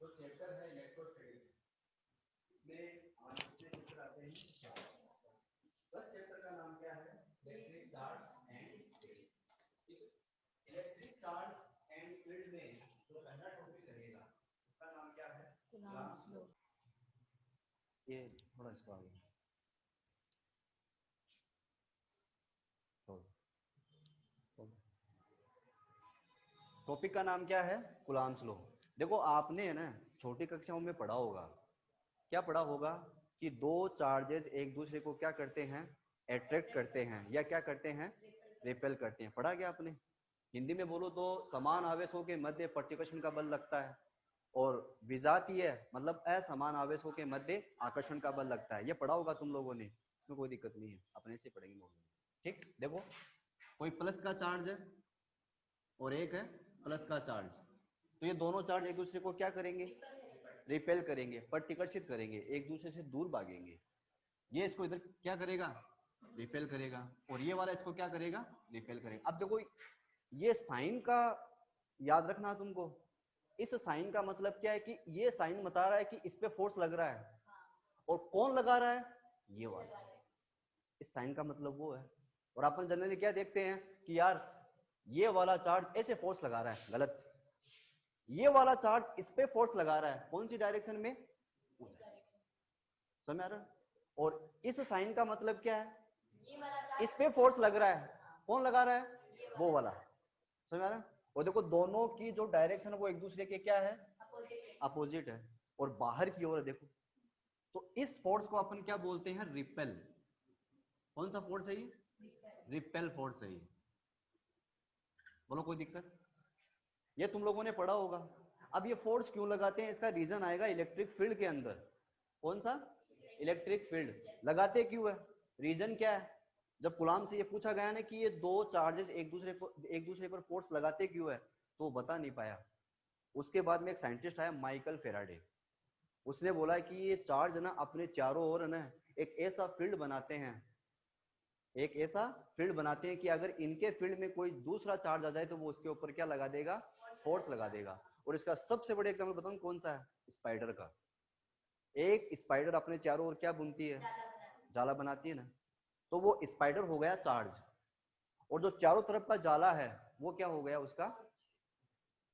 तो चैप्टर है इलेक्ट्रोस्टैटिक्स में हमारे कितने चैप्टर आते हैं? 4। फर्स्ट चैप्टर का नाम क्या है? Electric charge and field. Electric charge and field में जो पहला टॉपिक रहेगा उसका नाम क्या है? Coulomb's law. ये थोड़ा इसको आगे टॉपिक का नाम क्या है? Coulomb's law. देखो आपने है ना छोटी कक्षाओं में पढ़ा होगा, क्या पढ़ा होगा कि दो चार्जेस एक दूसरे को क्या करते हैं? अट्रैक्ट करते हैं या क्या करते हैं? रिपेल करते हैं। पढ़ा क्या आपने? हिंदी में बोलो तो समान आवेशों के मध्य प्रतिकर्षण का बल लगता है और विजातीय मतलब असमान आवेशों के मध्य आकर्षण का बल लगता है। ये पढ़ा होगा तुम लोगों ने, इसमें कोई दिक्कत नहीं है, अपने से पढ़ेंगे लोग। ठीक, देखो कोई प्लस का चार्ज है और एक है प्लस का चार्ज, तो ये दोनों चार्ज एक दूसरे को क्या करेंगे? रिपेल करेंगे, प्रतिकर्षित करेंगे, एक दूसरे से दूर भागेंगे। ये इसको इधर क्या करेगा? रिपेल करेगा, और ये वाला इसको क्या करेगा? रिपेल करेगा। अब देखो ये साइन का याद रखना तुमको। इस साइन का मतलब क्या है कि ये साइन बता रहा है कि इस पे फोर्स लग रहा है, और कौन लगा रहा है? ये वाला। इस साइन का मतलब वो है। और अपन जनरली क्या देखते हैं कि यार ये वाला चार्ज ऐसे फोर्स लगा रहा है, गलत। ये वाला चार्ज इस पे फोर्स लगा रहा है, कौन सी डायरेक्शन में? समझ आ रहा है? और इस साइन का मतलब क्या है? इस पे फोर्स लग रहा है, कौन लगा रहा है? वो वाला। समझ आ रहा है? और देखो दोनों की जो डायरेक्शन है वो एक दूसरे के क्या है? अपोजिट है। और बाहर की ओर देखो, तो इस फोर्स को अपन क्या बोलते हैं? रिपेल। कौन सा फोर्स है ये? रिपेल फोर्स है ये। बोलो कोई दिक्कत? ये तुम लोगों ने पढ़ा होगा। अब ये फोर्स क्यों लगाते हैं, इसका रीजन आएगा इलेक्ट्रिक फील्ड के अंदर। कौन सा? Electric field. लगाते क्यों है? रीजन क्या है? जब कूलॉम से ये पूछा गया ना कि ये दो चार्जेस एक दूसरे पर फोर्स लगाते क्यों है, तो वो बता नहीं पाया। उसके बाद में एक साइंटिस्ट आया माइकल फेराडे, उसने बोला कि ये चार्ज ना अपने चारों ओर ना एक ऐसा फील्ड बनाते हैं, एक ऐसा फील्ड बनाते हैं कि अगर इनके फील्ड में कोई दूसरा चार्ज आ जाए तो वो उसके ऊपर क्या लगा देगा? फोर्स लगा देगा। और इसका सबसे बड़ा एग्जांपल बताऊं कौन सा है? स्पाइडर का। एक स्पाइडर अपने चारों ओर क्या बुनती है? जाला बनाती है ना। तो वो स्पाइडर हो गया चार्ज, और जो चारों तरफ का जाला है वो क्या हो गया? उसका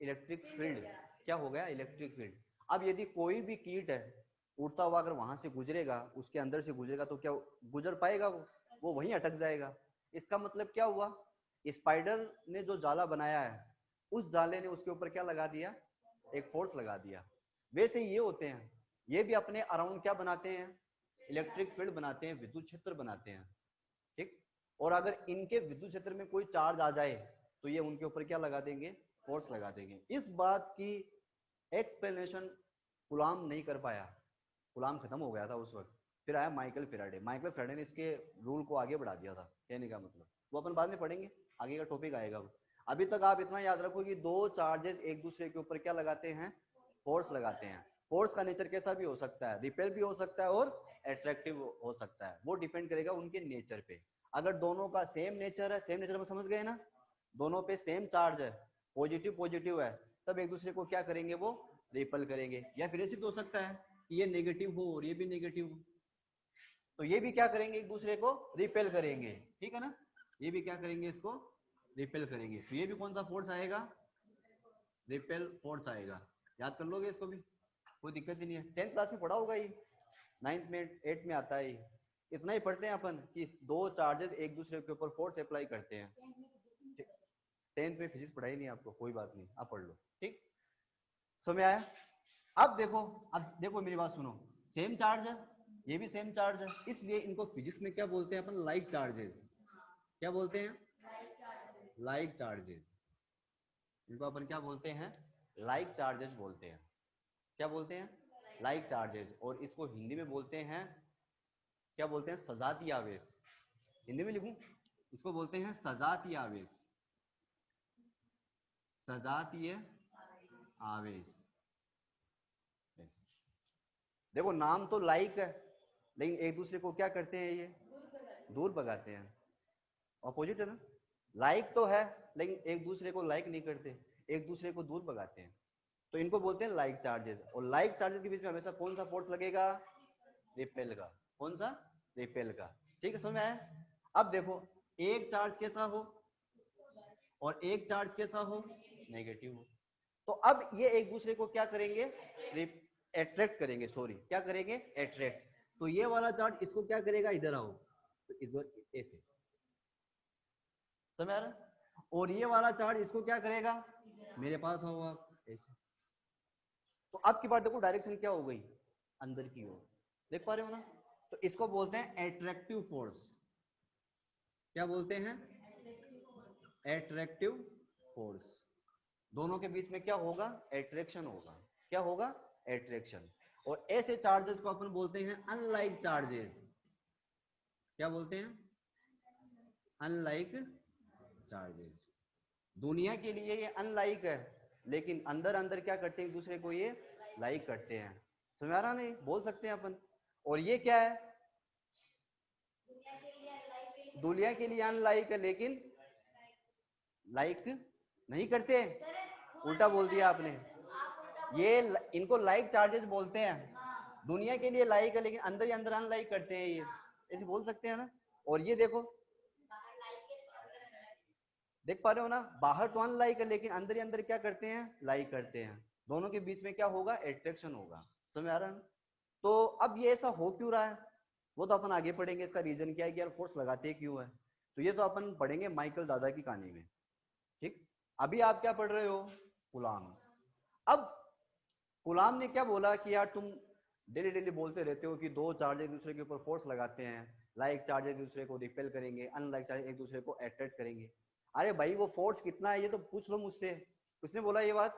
इलेक्ट्रिक फील्ड। क्या हो गया? Electric field. अब यदि कोई भी कीट है उड़ता हुआ अगर वहां से गुजरेगा, उसके अंदर से गुजरेगा, तो क्या गुजर पाएगा? वो वहीं अटक जाएगा। इसका मतलब क्या हुआ? स्पाइडर ने जो जाला बनाया है उस जाले ने उसके ऊपर क्या लगा दिया? एक फोर्स लगा दिया। वैसे ये होते हैं, ये भी अपने अराउंड क्या बनाते हैं? इलेक्ट्रिक फील्ड बनाते हैं, विद्युत क्षेत्र बनाते हैं। ठीक। और अगर इनके विद्युत क्षेत्र में कोई चार्ज आ जाए तो ये उनके ऊपर क्या लगा देंगे? फोर्स लगा देंगे। इस बात की एक्सप्लेनेशन गुलाम नहीं कर पाया, गुलाम खत्म हो गया था उस वक्त। फिर आया माइकल फेराडे। माइकल फेराडे ने इसके रूल को आगे बढ़ा दिया था, कहने का मतलब। वो अपन बाद में पढ़ेंगे, आगे का टॉपिक आएगा वो। अभी तक आप इतना याद रखो कि दो चार्जेस एक दूसरे के ऊपर क्या लगाते हैं? फोर्स लगाते हैं। फोर्स का नेचर कैसा भी हो सकता है, रिपेल भी हो सकता है और अट्रैक्टिव हो सकता है, वो डिपेंड करेगा उनके नेचर पे। अगर दोनों का सेम नेचर है, सेम नेचर में समझ गए ना, दोनों पे सेम चार्ज है, पॉजिटिव पॉजिटिव है, तब एक दूसरे को क्या करेंगे? वो रिपेल करेंगे। या फिर ऐसे भी हो सकता है कि ये नेगेटिव हो और ये भी नेगेटिव हो, तो ये भी क्या करेंगे? एक दूसरे को रिपेल करेंगे। ठीक है ना? ये भी क्या करेंगे? इसको रिपेल करेंगे। तो ये भी कौन सा फोर्स आएगा? रिपेल फोर्स आएगा। याद कर लोगे इसको भी, कोई दिक्कत ही नहीं है। 10th क्लास में पढ़ा होगा ये, 9th में 8th में आता है। इतना ही पढ़ते हैं अपन कि दो चार्जेस एक दूसरे के ऊपर फोर्स अप्लाई करते हैं। 10th में फिजिक्स पढ़ाई नहीं आपको, कोई बात नहीं, आप पढ़ लो। ठीक, समझ आया? अब देखो मेरी बात सुनो। सेम चार्ज है, ये भी सेम चार्ज है, इसलिए इनको फिजिक्स में क्या बोलते हैं अपन? Like charges. क्या बोलते हैं? Like charges. इनको अपन क्या बोलते हैं? लाइक चार्जेस बोलते हैं। क्या बोलते हैं? Like charges. और इसको हिंदी में बोलते हैं, क्या बोलते हैं? सजातीय आवेश। हिंदी में लिखूं, इसको बोलते हैं सजातीय आवेश। सजातीय आवेश। देखो नाम तो लाइक है, लेकिन एक दूसरे को क्या करते हैं? ये दूर भगाते हैं। ऑपोजिट है ना? लाइक तो है लेकिन एक दूसरे को लाइक नहीं करते, एक दूसरे को दूर भगाते हैं। तो इनको बोलते हैं लाइक चार्जेस। और लाइक चार्जेस के बीच में हमेशा कौन सा फोर्स लगेगा? रिपेल का। कौन सा? रिपेल का। ठीक है, समझ में आया? अब देखो, एक चार्ज कैसा हो और एक चार्ज कैसा हो? नेगेटिव हो। तो अब ये एक दूसरे को क्या करेंगे? अट्रैक्ट करेंगे, सॉरी, क्या करेंगे? अट्रैक्ट। तो ये वाला चार्ज इसको क्या करेगा? इधर आओ, तो इधर ऐसे, समझ आ रहा? और ये वाला चार्ज इसको क्या करेगा? मेरे पास आओ आप, ऐसे। तो अब की बात देखो, डायरेक्शन क्या हो गई? अंदर की ओर। देख पा रहे हो ना? तो इसको बोलते हैं एट्रैक्टिव फोर्स। क्या बोलते हैं? Attractive force. दोनों के बीच में क्या होगा? एट्रैक्शन होगा। क्या होगा? एट्रैक्शन। और ऐसे चार्जेस को अपन बोलते हैं अनलाइक चार्जेस। क्या बोलते हैं? Unlike charges. दुनिया के लिए ये अनलाइक है, लेकिन अंदर अंदर क्या करते हैं? एक दूसरे को ये लाइक करते हैं। समझ आ रहा? नहीं बोल सकते हैं अपन। और ये क्या है? दुनिया के लिए अनलाइक है, लेकिन लाइक नहीं करते। उल्टा बोल दिया आपने। ये इनको लाइक चार्जेस बोलते हैं। दुनिया के लिए लाइक है, लेकिन अंदर ही अंदर अनलाइक करते हैं ये, ऐसे बोल सकते हैं ना? और ये देखो, देख पा रहे हो ना? बाहर तो अनलाइक है, लेकिन अंदर ही अंदर क्या करते हैं? लाइक करते हैं। दोनों के बीच में क्या होगा? एट्रैक्शन होगा। समझ आ रहा है? तो अब ये ऐसा हो क्यों रहा है, वो तो अपन आगे पढ़ेंगे। इसका रीजन क्या है कि यार फोर्स लगाते क्यों है, तो ये तो अपन पढ़ेंगे माइकल दादा की कहानी में। ठीक, अभी आप क्या पढ़ रहे हो? कूलॉम्स। अब कूलॉम ने क्या बोला कि यार तुम डेली डेली बोलते रहते हो कि दो चार्ज एक दूसरे के ऊपर फोर्स लगाते हैं, लाइक चार्ज एक दूसरे को रिपेल करेंगे, अनलाइक चार्ज एक दूसरे को अट्रैक्ट करेंगे। अरे भाई वो फोर्स कितना है ये तो पूछ लो मुझसे। किसने बोला ये बात?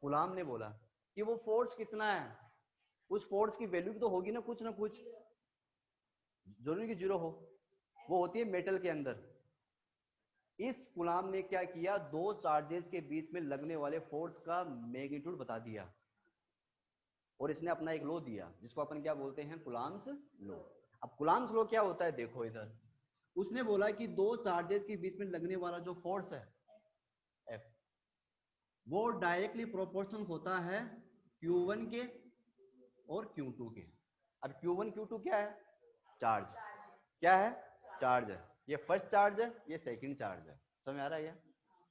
कूलॉम ने बोला कि वो फोर्स कितना है। उस फोर्स की वैल्यू तो होगी ना कुछ, जरूरी कि जीरो हो। वो होती है मेटल के अंदर। इस कूलॉम ने क्या किया? दो चार्जेस के बीच में लगने वाले फोर्स का मैग्नीट्यूड बता दिया, और इसने अपना एक लॉ दिया जिसको अपन क्या बोलते हैं? Coulomb's law. अब कूलॉम्स लॉ क्या होता है? देखो इधर, उसने बोला कि दो चार्जेस के बीच में लगने वाला जो फोर्स है F, वो डायरेक्टली प्रोपोर्शनल होता है Q1 के और Q2 के। अब Q1 Q2 क्या है? चार्ज। क्या है? चार्ज है। ये फर्स्ट चार्ज है, ये सेकंड चार्ज है। समझ आ रहा है?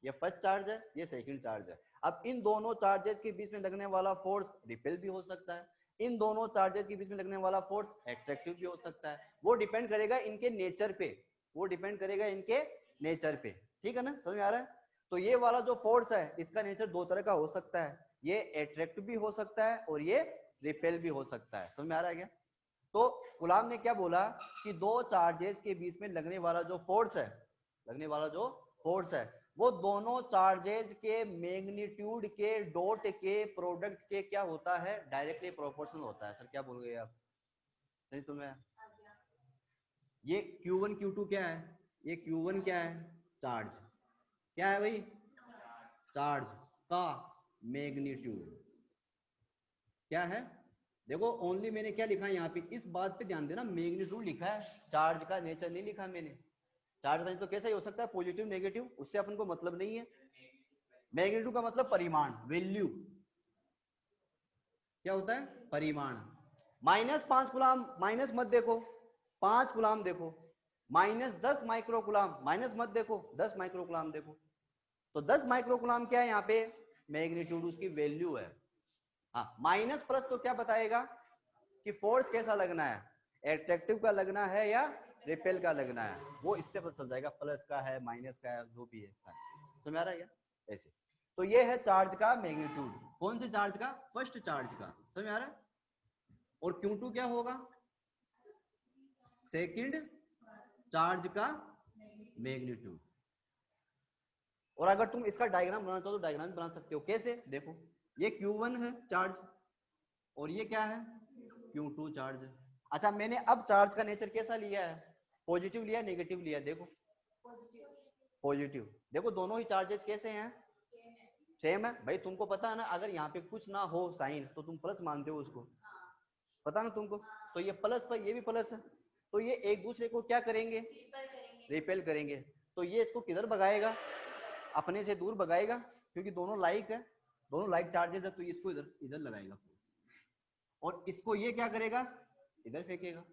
ये फर्स्ट चार्ज है, ये सेकंड चार्ज है। अब इन दोनों चार्जेस के बीच में लगने वाला फोर्स रिपेल भी हो सकता है, इन दोनों चार्जेस के बीच में लगने वाला फोर्स एट्रैक्टिव भी हो सकता है। वो डिपेंड करेगा इनके नेचर पे, वो डिपेंड करेगा इनके नेचर पे। ठीक है ना? समझ आ रहा है? तो ये वाला जो फोर्स है इसका नेचर दो तरह का हो सकता है, ये एट्रैक्टिव भी हो सकता है और ये रिपेल भी हो सकता है। समझ में आ रहा है क्या? तो कूलॉम ने क्या बोला कि दो चार्जेस के बीच में लगने वाला जो फोर्स है, लगने वाला जो फोर्स है, वो दोनों चार्जेस के मैग्नीट्यूड के डॉट के प्रोडक्ट के क्या होता है? डायरेक्टली प्रोपोर्शनल होता है। सर क्या बोल गए आप? नहीं सुन रहे? ये Q1 Q2 क्या है? ये Q1 क्या है? चार्ज। क्या है भाई? चार्ज का मैग्नीट्यूड क्या है? देखो ओनली मैंने क्या लिखा है यहाँ पे, इस बात पे ध्यान देना, मैग्नीट्यूड लिखा है, चार्ज का नेचर नहीं लिखा मैंने। चार्ज का नेचर तो कैसा ही हो सकता है? पॉजिटिव नेगेटिव, उससे अपन को मतलब नहीं है। मैग्नीट्यूड का मतलब परिमाण, वैल्यू। क्या होता है? परिमाण। -5 कूलम, माइनस मत देखो, 5 कूलम देखो। -10 माइक्रो कूलम, माइनस मत देखो, 10 माइक्रो कूलम देखो। तो 10 माइक्रो कूलम क्या है यहाँ पे? मैग्नीट्यूड, उसकी वैल्यू है। हाँ, माइनस प्लस तो क्या बताएगा कि फोर्स कैसा लगना है, एट्रैक्टिव का लगना है या रिपेल का लगना है, वो इससे पता चल जाएगा, प्लस का है माइनस का है जो भी है। समझ आ रहा है क्या? ऐसे। तो ये है चार्ज का मैग्नीट्यूड। कौन से चार्ज का? फर्स्ट चार्ज का। समझ आ रहा है? और Q2 क्या होगा? सेकंड चार्ज का मैग्नीट्यूड। और अगर तुम इसका डायग्राम बनाना चाहो तो डायग्राम बना सकते हो। कैसे? देखो, ये Q1 है चार्ज, और ये क्या है? Q2 charge. अच्छा, मैंने अब चार्ज का नेचर कैसा लिया है? पॉजिटिव लिया, नेगेटिव लिया? देखो, पॉजिटिव। देखो दोनों ही चार्जेस कैसे हैं? सेम है। भाई तुमको पता है ना, अगर यहाँ पे कुछ ना हो साइन तो तुम प्लस मानते हो उसको, पता ना तुमको? तो ये प्लस पर ये भी प्लस है, तो ये एक दूसरे को क्या करेंगे? रिपेल करेंगे। तो ये इसको किधर भगाएगा? अपने से दूर भगाएगा, क्योंकि दोनों लाइक है। दोनों लाइक चार्जेस है तो इसको इधर इधर लगाएगा फोर्स, और इसको ये क्या करेगा, इधर फेंकेगा।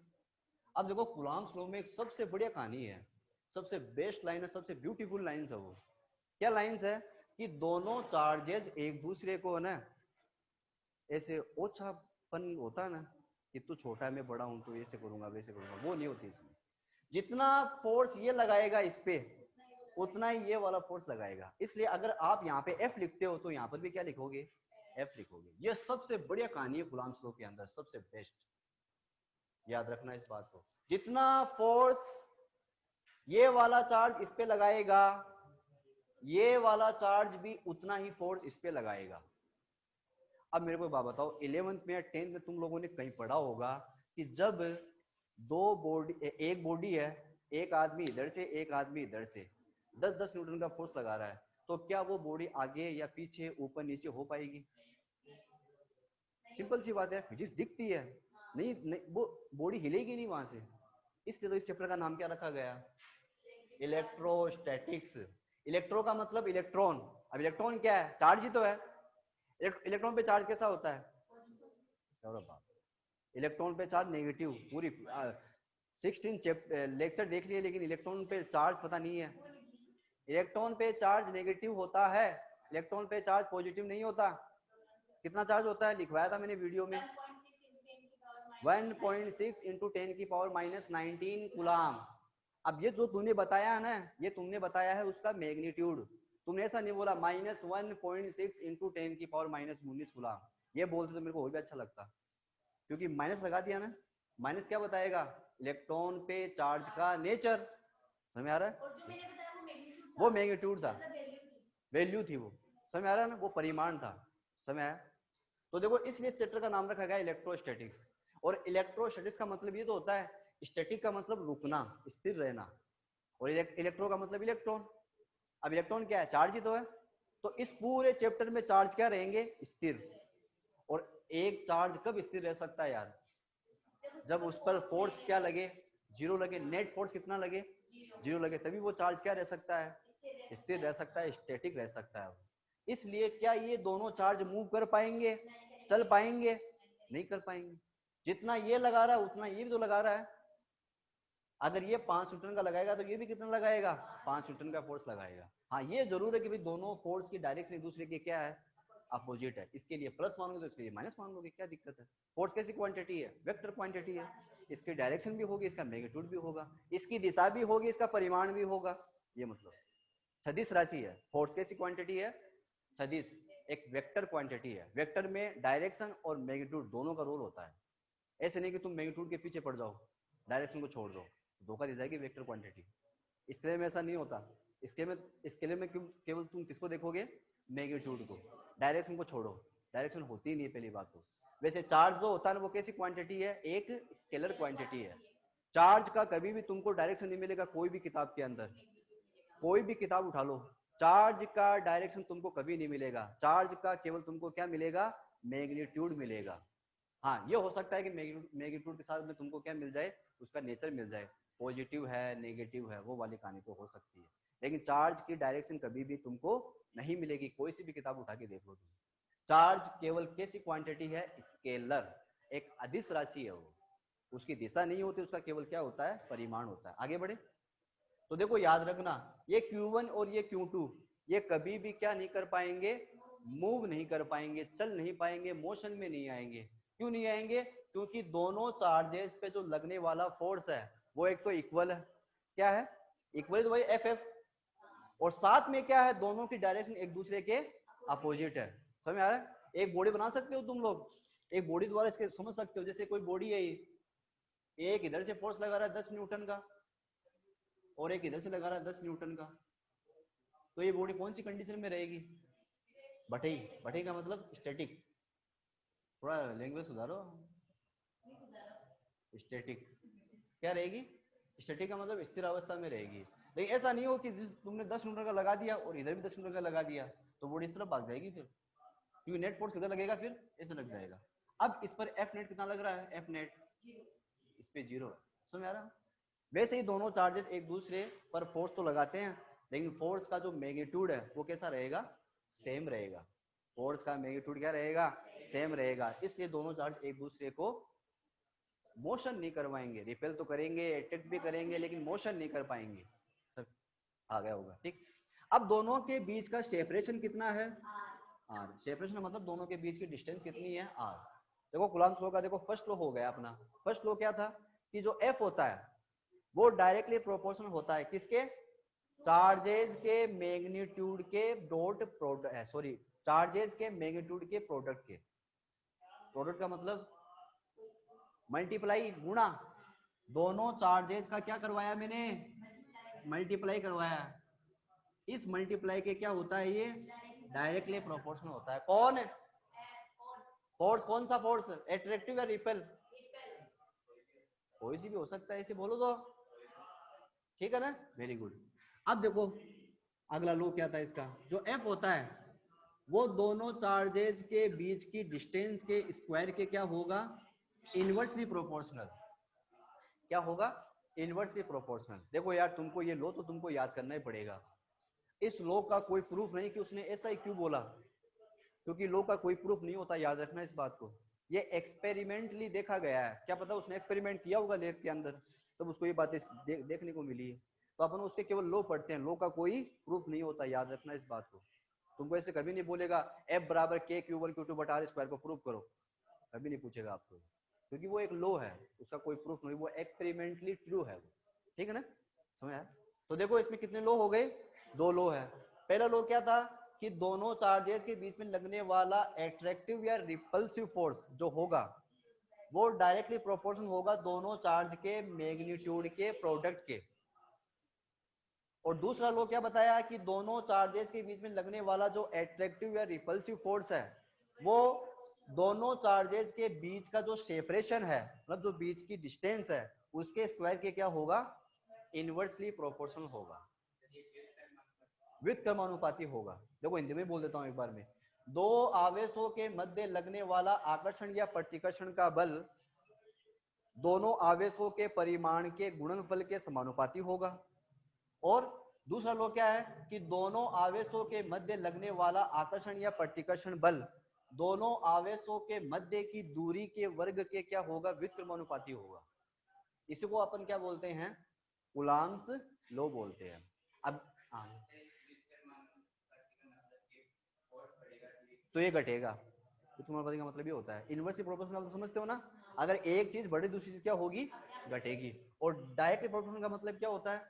अब देखो कूलॉम्स लॉ में एक सबसे बढ़िया कहानी है, सबसे बेस्ट लाइन है, सबसे ब्यूटीफुल लाइंस है वो। क्या लाइंस है कि दोनों चार्जेस एक दूसरे को ना ऐसे ओछापन होता है ना कि तू छोटा है मैं बड़ा हूं तो ऐसे करूंगा वैसे करूंगा, वो नहीं होती इसमें। जितना फोर्स ये लगाएगा इस पे उतना ही ये वाला फोर्स लगाएगा। इसलिए अगर आप यहाँ पे F लिखते हो तो यहाँ पर भी क्या लिखोगे, F लिखोगे। ये सबसे बढ़िया कहानी है कूलॉम्स लॉ के अंदर, सबसे बेस्ट, याद रखना इस बात को। जितना फोर्स ये वाला चार्ज इस पे लगाएगा, ये वाला चार्ज भी उतना ही फोर्स इस पे लगाएगा। अब मेरे को बात बताओ, 11th में या 10th में तुम लोगों ने कहीं पढ़ा होगा कि जब दो बॉडी, एक बॉडी है, एक आदमी इधर से एक आदमी इधर से 10-10 न्यूटन का फोर्स लगा रहा है, तो क्या वो बॉडी आगे या पीछे ऊपर नीचे हो पाएगी? सिंपल सी बात है, फिजिक्स दिखती है नहीं, नहीं वो बॉडी हिलेगी नहीं वहां से। इसलिए तो इस चैप्टर का नाम क्या रखा गया, इलेक्ट्रोस्टैटिक्स। इलेक्ट्रो का मतलब इलेक्ट्रॉन। अब इलेक्ट्रॉन क्या है, चार्ज ही तो है। इलेक्ट्रॉन पे चार्ज कैसा होता है, इलेक्ट्रॉन पे चार्ज नेगेटिव। पूरी 16 लेक्चर देख लिए लेकिन इलेक्ट्रॉन पे चार्ज पता नहीं है। इलेक्ट्रॉन पे चार्ज नेगेटिव होता है, इलेक्ट्रॉन पे चार्ज पॉजिटिव नहीं होता। कितना चार्ज होता है लिखवाया था मैंने वीडियो में, 1.6 इंटू 10 की पावर -19 कूलाम। अब ये जो तूने बताया है ना, ये तुमने बताया है उसका मैग्नीट्यूड। तुमने ऐसा नहीं बोला -1.6 इंटू 10 की पावर -19 कूलाम। ये बोलते तो मेरे को और भी अच्छा लगता, क्योंकि माइनस लगा दिया ना। माइनस क्या बताएगा, इलेक्ट्रॉन पे चार्ज का नेचर। समझ में आ रहा है, वो मैग्नीट्यूड था, वैल्यू थी वो। समझ में आ रहा है ना, वो परिमाण था। समझ में आया? तो देखो इसलिए चैप्टर का नाम रखा गया इलेक्ट्रोस्टैटिक्स। और इलेक्ट्रोस्टैटिक्स का मतलब ये तो होता है, स्टैटिक का मतलब रुकना, स्थिर रहना, और इलेक्ट्रो का मतलब इलेक्ट्रॉन। अब इलेक्ट्रॉन क्या है, चार्ज ही तो है। तो इस पूरे चैप्टर में चार्ज क्या रहेंगे, स्थिर। और एक चार्ज कब स्थिर रह सकता है यार, जब उस पर फोर्स क्या लगे, जीरो लगे। नेट फोर्स कितना लगे, जीरो लगे, तभी वो चार्ज क्या रह सकता है, स्थिर रह सकता है, स्टैटिक रह सकता है। इसलिए क्या ये दोनों चार्ज मूव कर पाएंगे, चल पाएंगे, नहीं कर पाएंगे। जितना ये लगा रहा है उतना ये भी तो लगा रहा है। अगर ये 5 न्यूटन का लगाएगा तो ये भी कितना लगाएगा, 5 न्यूटन का फोर्स लगाएगा। हाँ ये जरूर है कि भाई दोनों फोर्स की डायरेक्शन एक दूसरे के क्या है, अपोजिट है। इसके लिए प्लस मानोगे तो इसके लिए माइनस मान लोगे, क्या दिक्कत है। फोर्स कैसी क्वांटिटी है, वेक्टर क्वांटिटी है। इसकी डायरेक्शन भी होगी, इसका मैग्नीट्यूड भी होगा, इसकी दिशा भी होगी, इसका परिमाण भी होगा। ये मतलब सदिश राशि है। फोर्स कैसी क्वांटिटी है, सदिश, एक वेक्टर क्वांटिटी है। वेक्टर में डायरेक्शन और मैग्नीट्यूड दोनों का रोल होता है। ऐसे नहीं कि तुम मैग्नीट्यूड के पीछे पड़ जाओ, डायरेक्शन को छोड़ दो, धोखा दे जाएगी वेक्टर क्वांटिटी। स्केलर में ऐसा नहीं होता। स्केलर में केवल तुम किसको देखोगे, मैग्नीट्यूड को, डायरेक्शन को छोड़ो। डायरेक्शन होती ही नहीं है पहली बात तो। वैसे चार्ज जो होता है ना वो कैसी क्वांटिटी है, एक स्केलर क्वांटिटी है। चार्ज का कभी भी तुमको डायरेक्शन नहीं मिलेगा कोई भी किताब के अंदर। कोई भी किताब उठा लो, चार्ज का डायरेक्शन तुमको कभी नहीं मिलेगा। चार्ज का केवल तुमको क्या मिलेगा, मैग्नीट्यूड मिलेगा। हाँ ये हो सकता है कि मैग्नीट्यूड के साथ में तुमको क्या मिल जाए, उसका नेचर मिल जाए, पॉजिटिव है नेगेटिव है, वो वाली कहानी तो हो सकती है। लेकिन चार्ज की डायरेक्शन कभी भी तुमको नहीं मिलेगी, कोई सी भी किताब उठा के देख लो तुम। चार्ज केवल कैसी क्वांटिटी है, स्केलर, एक अदिश राशि है वो। उसकी दिशा नहीं होती, उसका केवल क्या होता है, परिमाण होता है। आगे बढ़े तो देखो याद रखना, ये Q1 और ये Q2 ये कभी भी क्या नहीं कर पाएंगे, मूव नहीं कर पाएंगे, चल नहीं पाएंगे, मोशन में नहीं आएंगे। क्यों नहीं आएंगे, क्योंकि दोनों चार्जेस पे जो लगने वाला फोर्स है वो एक तो इक्वल है। क्या है, इक्वल तो वही FF, और साथ में क्या है, दोनों की डायरेक्शन एक दूसरे के अपोजिट है। समझ में आ रहा है। एक बॉडी बना सकते हो तुम लोग, एक बॉडी द्वारा इसके समझ सकते हो। जैसे कोई बॉडी है, एक इधर से फोर्स लगा रहा है 10 न्यूटन का, और एक इधर से लगा रहा है 10 न्यूटन का, तो ये बॉडी कौन सी कंडीशन में रहेगी, बटई। बटई का मतलब स्टैटिक, थोड़ा लैंग्वेज सुधारो, स्टैटिक क्या रहेगी, स्टैटिक का मतलब स्थिर अवस्था में रहेगी। लेकिन ऐसा नहीं हो कि तुमने 10 न्यूटन का लगा दिया और इधर भी 10 न्यूटन का लगा दिया तो बॉडी इस तरफ भाग जाएगी फिर, क्योंकि नेट फोर्स इधर लगेगा फिर ऐसे लग जाएगा। अब इस पर एफ नेट कितना लग रहा है, एफ नेट इस पे 0 है। समझ आ रहा। वैसे ही दोनों चार्जेस एक दूसरे पर फोर्स तो लगाते हैं, लेकिन फोर्स का जो मैग्नीट्यूड है वो कैसा रहेगा, सेम रहेगा। फोर्स का मैग्नीट्यूड क्या रहेगा, सेम रहेगा, इसलिए दोनों चार्ज एक दूसरे को मोशन नहीं करवाएंगे, रिपेल तो करेंगे, अट्रैक्ट भी करेंगे, लेकिन मोशन नहीं कर पाएंगे। सब आ गया होगा, ठीक। अब दोनों के बीच का सेपरेशन कितना है, आर। सेपरेशन मतलब दोनों के बीच की डिस्टेंस कितनी है, आर। देखो कूलम्ब्स लॉ का देखो फर्स्ट लॉ हो गया अपना। फर्स्ट लॉ क्या था कि जो एफ होता है वो डायरेक्टली प्रोपोर्शनल होता है किसके, चार्जेस के मैग्नीट्यूड के डॉट प्रोडक्ट, सॉरी चार्जेस के मैग्नीट्यूड के प्रोडक्ट के। प्रोडक्ट का मतलब मल्टीप्लाई, गुणा। दोनों चार्जेस का क्या करवाया मैंने, मल्टीप्लाई करवाया। इस मल्टीप्लाई के क्या होता है, ये डायरेक्टली प्रोपोर्शनल होता है। कौन, फोर्स, कौन सा फोर्स, एट्रैक्टिव या रिपेल, कोई सी भी हो सकता है, इसे बोलो तो, ठीक है ना, वेरी गुड। अब देखो अगला लो क्या था इसका, जो एफ होता है वो दोनों चार्जेस के बीच की डिस्टेंस के स्क्वायर के क्या होगा, इनवर्सली प्रोपोर्शनल। क्या होगा, इनवर्सली प्रोपोर्शनल। देखो यार तुमको ये लो तो तुमको याद करना ही पड़ेगा। इस लो का कोई प्रूफ नहीं कि उसने ऐसा ही क्यों बोला, क्योंकि लो का कोई प्रूफ नहीं होता, याद रखना इस बात को। ये एक्सपेरिमेंटली देखा गया है, क्या पता उसने एक्सपेरिमेंट किया होगा लैब के अंदर, तब उसको ये बातें देखने को मिली है। तो अपन उसके केवल लो पढ़ते हैं, लो का कोई प्रूफ नहीं होता, याद रखना इस बात को। तुमको ऐसे कभी नहीं बोलेगा एफ बराबर के क्यू1 क्यू2 बटा आर स्क्वायर को प्रूव करो, कभी नहीं पूछेगा आपको, क्योंकि वो एक लो है, उसका कोई प्रूफ नहीं, वो एक्सपेरिमेंटली ट्रू है वो, ठीक है ना, समझ आया। तो देखो इसमें कितने लो हो गए, दो लो है। पहला लो क्या था कि दोनों चार्जेस के बीच में लगने वाला एट्रैक्टिव या रिपल्सिव फोर्स जो होगा वो डायरेक्टली प्रोपोर्शनल होगा दोनों चार्ज के मैग्नीट्यूड के प्रोडक्ट के। और दूसरा लो क्या बताया कि दोनों चार्जेस के बीच में लगने वाला जो एट्रैक्टिव या रिपल्सिव फोर्स है वो दोनों चार्जेस के बीच का जो सेपरेशन है, मतलब जो बीच की डिस्टेंस है, उसके स्क्वायर के क्या होगा, इनवर्सली प्रोपोर्शनल होगा, व्युत्क्रमानुपाती होगा। देखो हिंदी में बोल देता हूं एक बार में, दो आवेशों के मध्य लगने वाला आकर्षण या प्रतिकर्षण का बल दोनों आवेशों के परिमाण के गुणनफल के समानुपाती होगा। और दूसरा लो क्या है कि दोनों आवेशों के मध्य लगने वाला आकर्षण या प्रतिकर्षण बल दोनों आवेशों के मध्य की दूरी के वर्ग के क्या होगा, व्युत्क्रमानुपाती होगा। इसी को अपन क्या बोलते हैं, कूलम्ब्स लो बोलते हैं। अब तो ये घटेगा, व्युत्क्रमानुपाती का मतलब ये होता है, इनवर्सली प्रोपोर्शनल तो समझते हो ना, अगर एक चीज बढ़े दूसरी चीज क्या होगी, घटेगी। और डायरेक्टली प्रोपोर्शनल का मतलब क्या होता है,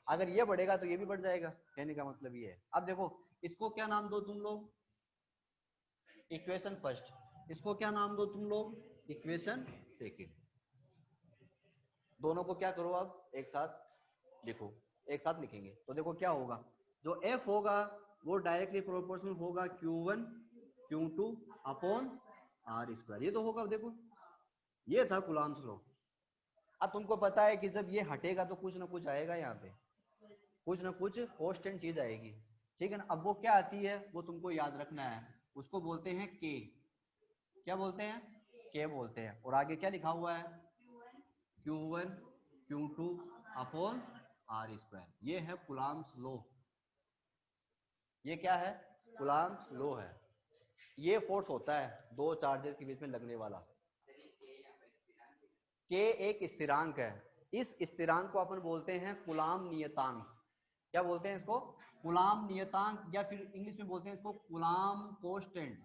अगर ये बढ़ेगा तो ये भी बढ़ जाएगा, कहने का मतलब ये है। अब देखो इसको क्या नाम दो तुम लोग, इक्वेशन फर्स्ट, इसको क्या नाम दो तुम लोग, इक्वेशन सेकंड। दोनों को क्या करो अब एक साथ लिखो, एक साथ लिखेंगे तो देखो क्या होगा, जो एफ होगा वो डायरेक्टली प्रोपोर्शनल होगा Q1 Q2 upon r square, ये तो होगा। देखो ये था कूलम्ब्स लॉ। अब तुमको पता है कि जब ये हटेगा तो कुछ ना कुछ आएगा, यहाँ पे कुछ ना कुछ कांस्टेंट चीज आएगी, ठीक है ना। अब वो क्या आती है वो तुमको याद रखना है, उसको बोलते हैं के। क्या बोलते हैं, के बोलते हैं। और आगे क्या लिखा हुआ है, Q1 Q2 upon r square, ये है कूलम्ब्स लॉ। ये क्या है, कूलम्ब्स लॉ है। ये फोर्स होता है दो चार्जेस के बीच में लगने वाला। के एक स्थिरांक है, इस स्थिरांक को अपन बोलते हैं कूलाम नियतांक। क्या बोलते हैं इसको, कूलाम नियतांक, या फिर इंग्लिश में बोलते हैं इसको कूलाम कांस्टेंट।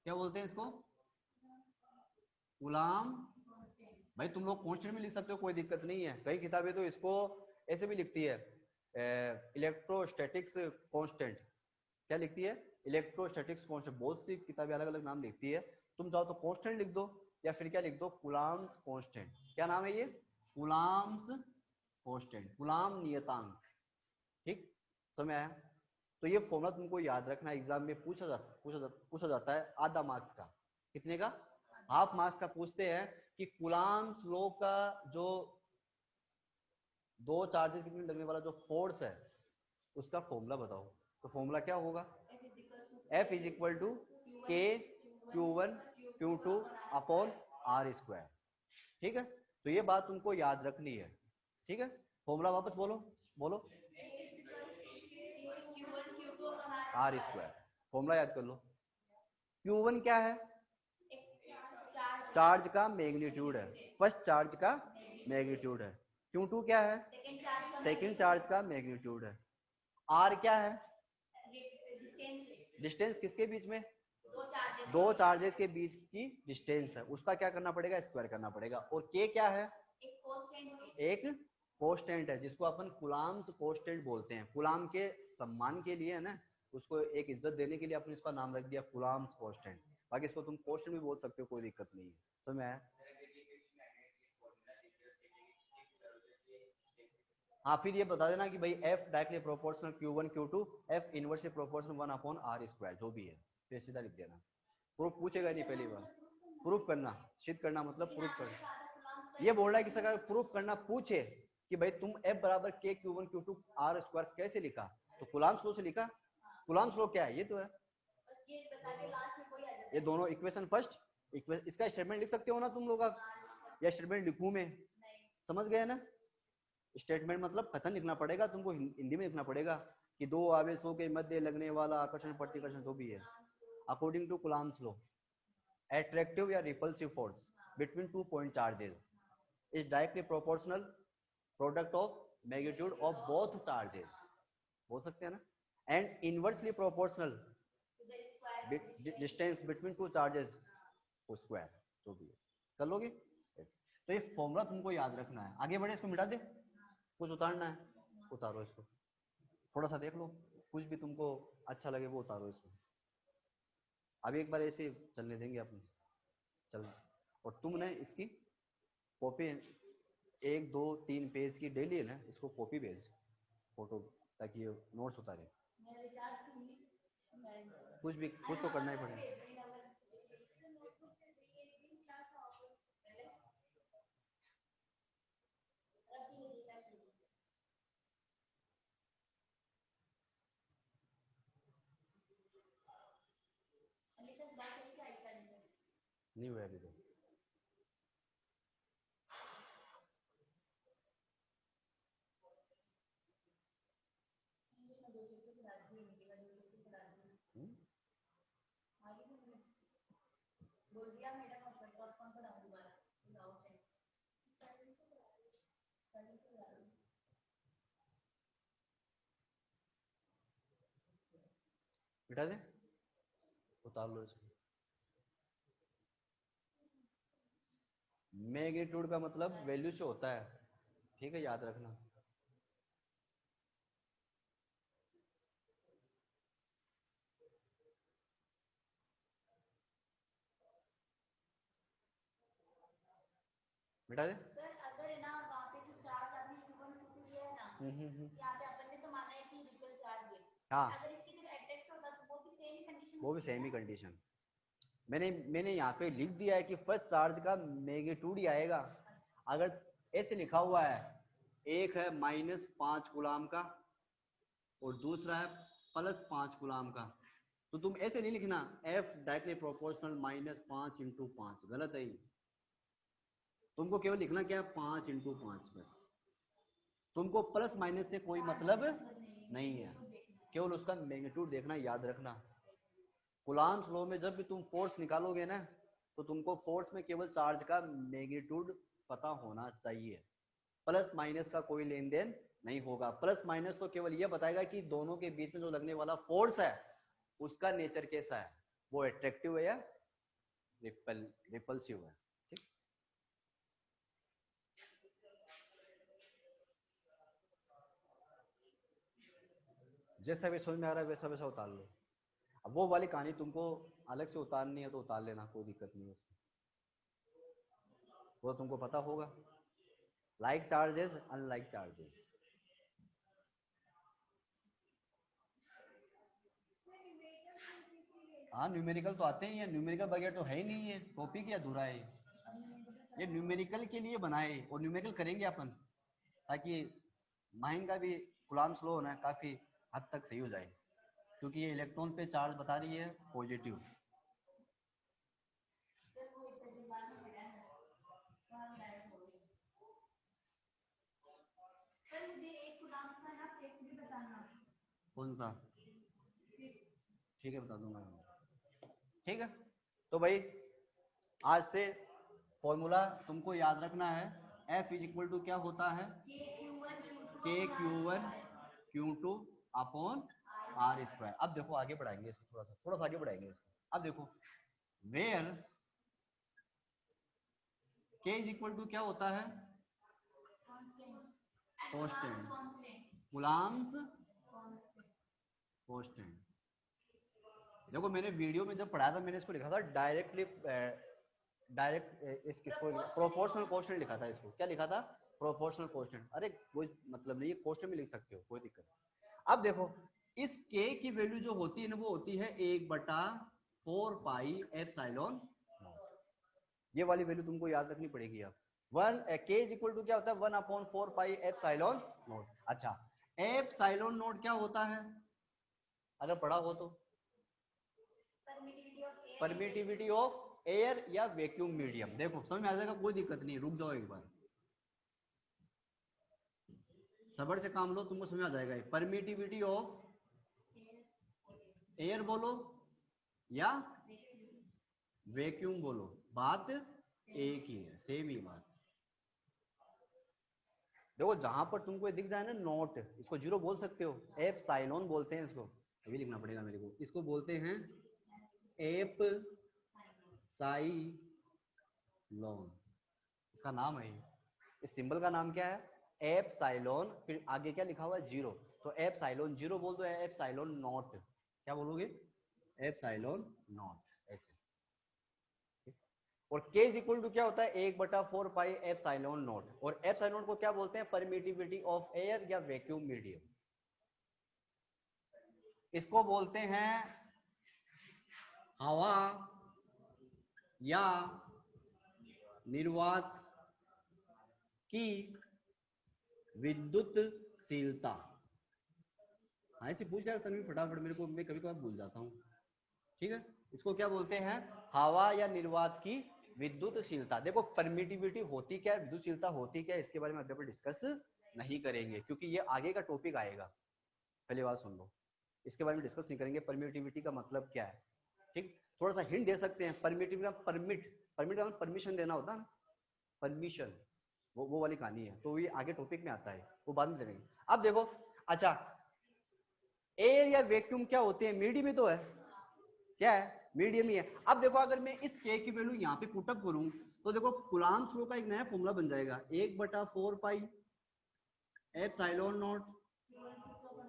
क्या बोलते हैं इसको, कूलाम। भाई तुम लोग कांस्टेंट में लिख सकते हो, कोई दिक्कत नहीं है, कई किताबें तो इसको ऐसे भी लिखती है, इलेक्ट्रोस्टैटिक्स कांस्टेंट। क्या लिखती है, इलेक्ट्रोस्टैटिक्स कांस्टेंट, बहुत सी किताबें अलग अलग नाम लिखती है। तुम चाहो तो कांस्टेंट लिख दो, या फिर क्या लिख दो, कूलाम्स कांस्टेंट। क्या नाम है ये, कूलाम्स कांस्टेंट, कूलाम नियतांक, ठीक, समझ आया। तो ये फॉर्मूला तुमको याद रखना, एग्जाम में पूछा जाता है आधा मार्क्स का, कितने का, हाफ मार्क्स का पूछते हैं कि कूलाम्स लॉ का जो दो चार्जेस के बीच में लगने वाला जो फोर्स है उसका फॉर्मूला बताओ। तो फॉर्मूला क्या होगा, F इज इक्वल टू के Q1 Q2 upon r square, ठीक है। तो ये बात तुमको याद रखनी है, ठीक है। फॉर्मूला वापस बोलो, बोलो, आर स्क्वायर, फॉर्मूला याद कर लो। Q1 क्या है? चार्ज का मैग्नीट्यूड है, फर्स्ट चार्ज का मैग्नीट्यूड है। Q2 क्या है? सेकंड चार्ज का मैग्नीट्यूड है। R क्या है? डिस्टेंस किसके बीच में? दो चार्जेस के बीच की डिस्टेंस है, उसका क्या करना पड़ेगा? स्क्वायर करना पड़ेगा। और K क्या है? एक कांस्टेंट है जिसको अपन कूलाम्स कांस्टेंट बोलते हैं। कूलाम के सम्मान के लिए है ना, उसको एक इज्जत देने के लिए अपन इसका नाम रख दिया कूलाम्स कांस्टेंट। बाकी इसको तुम कांस्टेंट भी बोल सकते हो, कोई दिक्कत नहीं है। तो मैं हाँ, फिर ये बता देना कि भाई F directly proportional Q1 Q2, F inversely proportional 1/r², जो भी है फिर सीधा लिख देना। प्रूफ पूछेगा नहीं पहली बार, प्रूफ करना, सिद्ध करना मतलब प्रूफ करना। ये बोल रहा है कि अगर प्रूफ करना पूछे कि भाई तुम F बराबर K Q1 Q2 r² कैसे लिखा, तो कूलाम्स लॉ से लिखा। कूलाम्स लॉ क्या है? ये तो है, ये दोनों इक्वेशन फर्स्ट इसका स्टेटमेंट लिख सकते हो ना तुम लोग, या स्टेटमेंट लिखूं मैं? समझ गए ना? स्टेटमेंट मतलब कथन लिखना पड़ेगा तुमको, हिंदी में लिखना पड़ेगा कि दो आवेशों के मध्य लगने वाला आकर्षण प्रतिकर्षण जो भी है, according to Coulomb's law, attractive या repulsive force between 2 point charges is directly proportional product of magnitude of both charges, बोल सकते हैं ना, and inversely proportional distance between two charges को square, जो भी है कर लोगे ऐसे। तो ये फॉर्मूला तुमको याद रखना है। आगे बढ़े, इसको मिटा दे, कुछ उतारना है उतारो इसको, थोड़ा सा देख लो, कुछ भी तुमको अच्छा लगे वो उतारो इसमें। अभी एक बार ऐसे चलने देंगे अपन, चल। और तुमने इसकी कॉपी 1 2 3 पेज की डेली है ना, इसको कॉपी भेज फोटो, ताकि ये नोट्स उतारे। कुछ भी, कुछ तो करना ही पड़ेगा। नहीं हुआ अभी तो। मिटा दे, उतार लो इसको। मैग्नीट्यूड का मतलब वैल्यू से होता है, ठीक है, याद रखना। मिटा दे। सर अगर है ना वहाँ पे जो चार्ज आपने Q1 Q2 लिया है ना, यहाँ पे अपन ने तो माना है कि रिपल चार्ज है। हाँ, अगर इसकी जगह अट्रैक्ट होगा तो वो भी सेम ही कंडीशन, वो भी सेम ही कंडीशन। मैंने यहाँ पे लिख दिया है कि फर्स्ट चार्ज का मैग्नीट्यूड ही आएगा। अगर ऐसे लिखा हुआ है, एक है -5 कूलाम का और दूसरा है +5 कूलाम का, तो तुम ऐसे नहीं लिखना F डायरेक्टली प्रोपोर्शनल -5 × 5, गलत है। तुमको केवल लिखना क्या है, 5 × 5 बस। तुमको प्लस माइनस से कोई मतलब नहीं है, केवल उसका मैग्नीट्यूड देखना, याद रखना। कूलाम्स लॉ में जब भी तुम फोर्स निकालोगे ना, तो तुमको फोर्स में केवल चार्ज का मैग्नीट्यूड पता होना चाहिए, प्लस माइनस का कोई लेन देन नहीं होगा। प्लस माइनस तो केवल यह बताएगा कि दोनों के बीच में जो लगने वाला फोर्स है उसका नेचर कैसा है, वो अट्रैक्टिव है या रिपल्सिव है। ठीक, जैसा भी समझ में आ रहा है वैसा वैसा उतार लो। अब वो वाली कहानी तुमको अलग से उतारनी है तो उतार लेना, कोई दिक्कत नहीं है उसमें, वो तुमको पता होगा। Like charges, unlike charges. हाँ, न्यूमेरिकल तो आते ही है, न्यूमेरिकल बगैर तो है ही नहीं है, टॉपिक ही अधूरा है ये न्यूमेरिकल के लिए बनाए, और न्यूमेरिकल करेंगे अपन ताकि माइंड का भी कूलाम्स लॉ होना काफी हद तक सही हो जाए, क्योंकि ये इलेक्ट्रॉन पे चार्ज बता रही है पॉजिटिव। कौन सा? ठीक है, बता दूंगा। ठीक है, तो भाई आज से फॉर्मूला तुमको याद रखना है, F इज इक्वल टू क्या होता है, KQ1 Q2 upon R square. अब देखो आगे बढ़ाएंगे इसको, थोड़ा सा आगे बढ़ाएंगे इसको। अब देखो where K is equal to क्या होता है, कांस्टेंट, कूलम्ब्स कांस्टेंट। देखो मैंने वीडियो में जब पढ़ाया था मैंने इसको लिखा था डायरेक्टली, इसको प्रोपोर्शनल कांस्टेंट लिखा था। इसको क्या लिखा था, प्रोपोर्शनल कांस्टेंट। अरे कोई मतलब नहीं, कांस्टेंट में लिख सकते हो, कोई दिक्कत नहीं। अब देखो इस k की वैल्यू जो होती है ना, वो होती है 1/4 पाई एप्सिलॉन। ये वाली वैल्यू तुमको याद रखनी पड़ेगी। अब k इज इक्वल टू क्या होता है, 1/4 पाई एप्सिलॉन नॉट। अच्छा एप्सिलॉन नॉट क्या होता है, अगर पढ़ा हो तो, परमिटिविटी ऑफ एयर या वैक्यूम मीडियम। देखो समझ में आ जाएगा, कोई दिक्कत नहीं, रुक जाओ एक बार, सबर से काम लो, तुमको समझ आ जाएगा। परमिटिविटी ऑफ एयर बोलो या वैक्यूम बोलो, बात एक ही है, सेम ही बात। देखो जहां पर तुमको ये दिख जाए ना नोट, इसको जीरो बोल सकते हो, एप्सिलॉन बोलते हैं इसको, अभी लिखना पड़ेगा मेरे को। इसको बोलते हैं एप साइलोन, इसका नाम है। इस सिंबल का नाम क्या है, एप्सिलॉन, फिर आगे क्या लिखा हुआ है, जीरो। तो एप्सिलॉन जीरो बोल दो, एप्सिलॉन नॉट क्या बोलोगे, एप्सिलॉन नॉट ऐसे। और k इज इक्वल टू क्या होता है, 1/4 पाई एप्सिलॉन नॉट। और एप्सिलॉन को क्या बोलते हैं, परमिटिविटी ऑफ एयर या वैक्यूम मीडियम। इसको बोलते हैं हवा या निर्वात की विद्युतशीलता। हाँ ऐसे पूछ रहा तभी फटाफट, मेरे को मैं कभी कभी भूल जाता हूँ। ठीक है, इसको क्या बोलते हैं, हवा या निर्वात की विद्युतशीलता। देखो परमिटिविटी होती क्या है, विद्युतशीलता होती क्या है, इसके बारे में अभी डिस्कस नहीं करेंगे क्योंकि ये आगे का टॉपिक आएगा। पहली बात सुन लो, इसके बारे में डिस्कस नहीं करेंगे, परमिटिविटी का मतलब क्या है। ठीक, थोड़ा सा हिंट दे सकते हैं, परमिटिविटी का परमिट, परमिट का परमिशन देना होता है ना, परमिशन, वो वाली कहानी है। तो ये आगे टॉपिक में आता है, वो बाद में देंगे। अब देखो अच्छा एयर या वैक्यूम क्या होते हैं, मीडियम ही तो है, क्या है, मीडियम ही है। अब देखो अगर मैं इस k की वैल्यू यहाँ पे पुटअप करूं तो देखो कूलम्ब्स लॉ का एक नया फॉर्मूला बन जाएगा, 1/4 pi epsilon not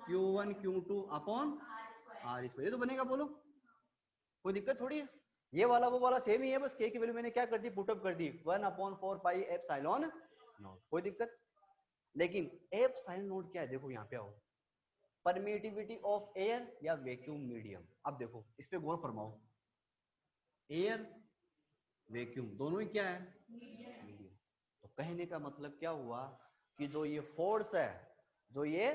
Q1 Q2 upon R square. ये तो बनेगा, बोलो कोई दिक्कत थोड़ी है। ये वाला वो वाला सेम ही है, बस k की वैल्यू मैंने क्या कर दी, पुटअप कर दी, 1/4 पाई एप्सिलॉन नॉट, कोई दिक्कत। लेकिन एप्सिलॉन नॉट क्या है, देखो यहाँ पे आओ, परमिटिविटी ऑफ एयर या वैक्यूम मीडियम। अब देखो इस पे गौर फरमाओ, एयर वैक्यूम दोनों ही क्या है, मीडियम। तो कहने का मतलब क्या हुआ कि जो ये फोर्स है, जो ये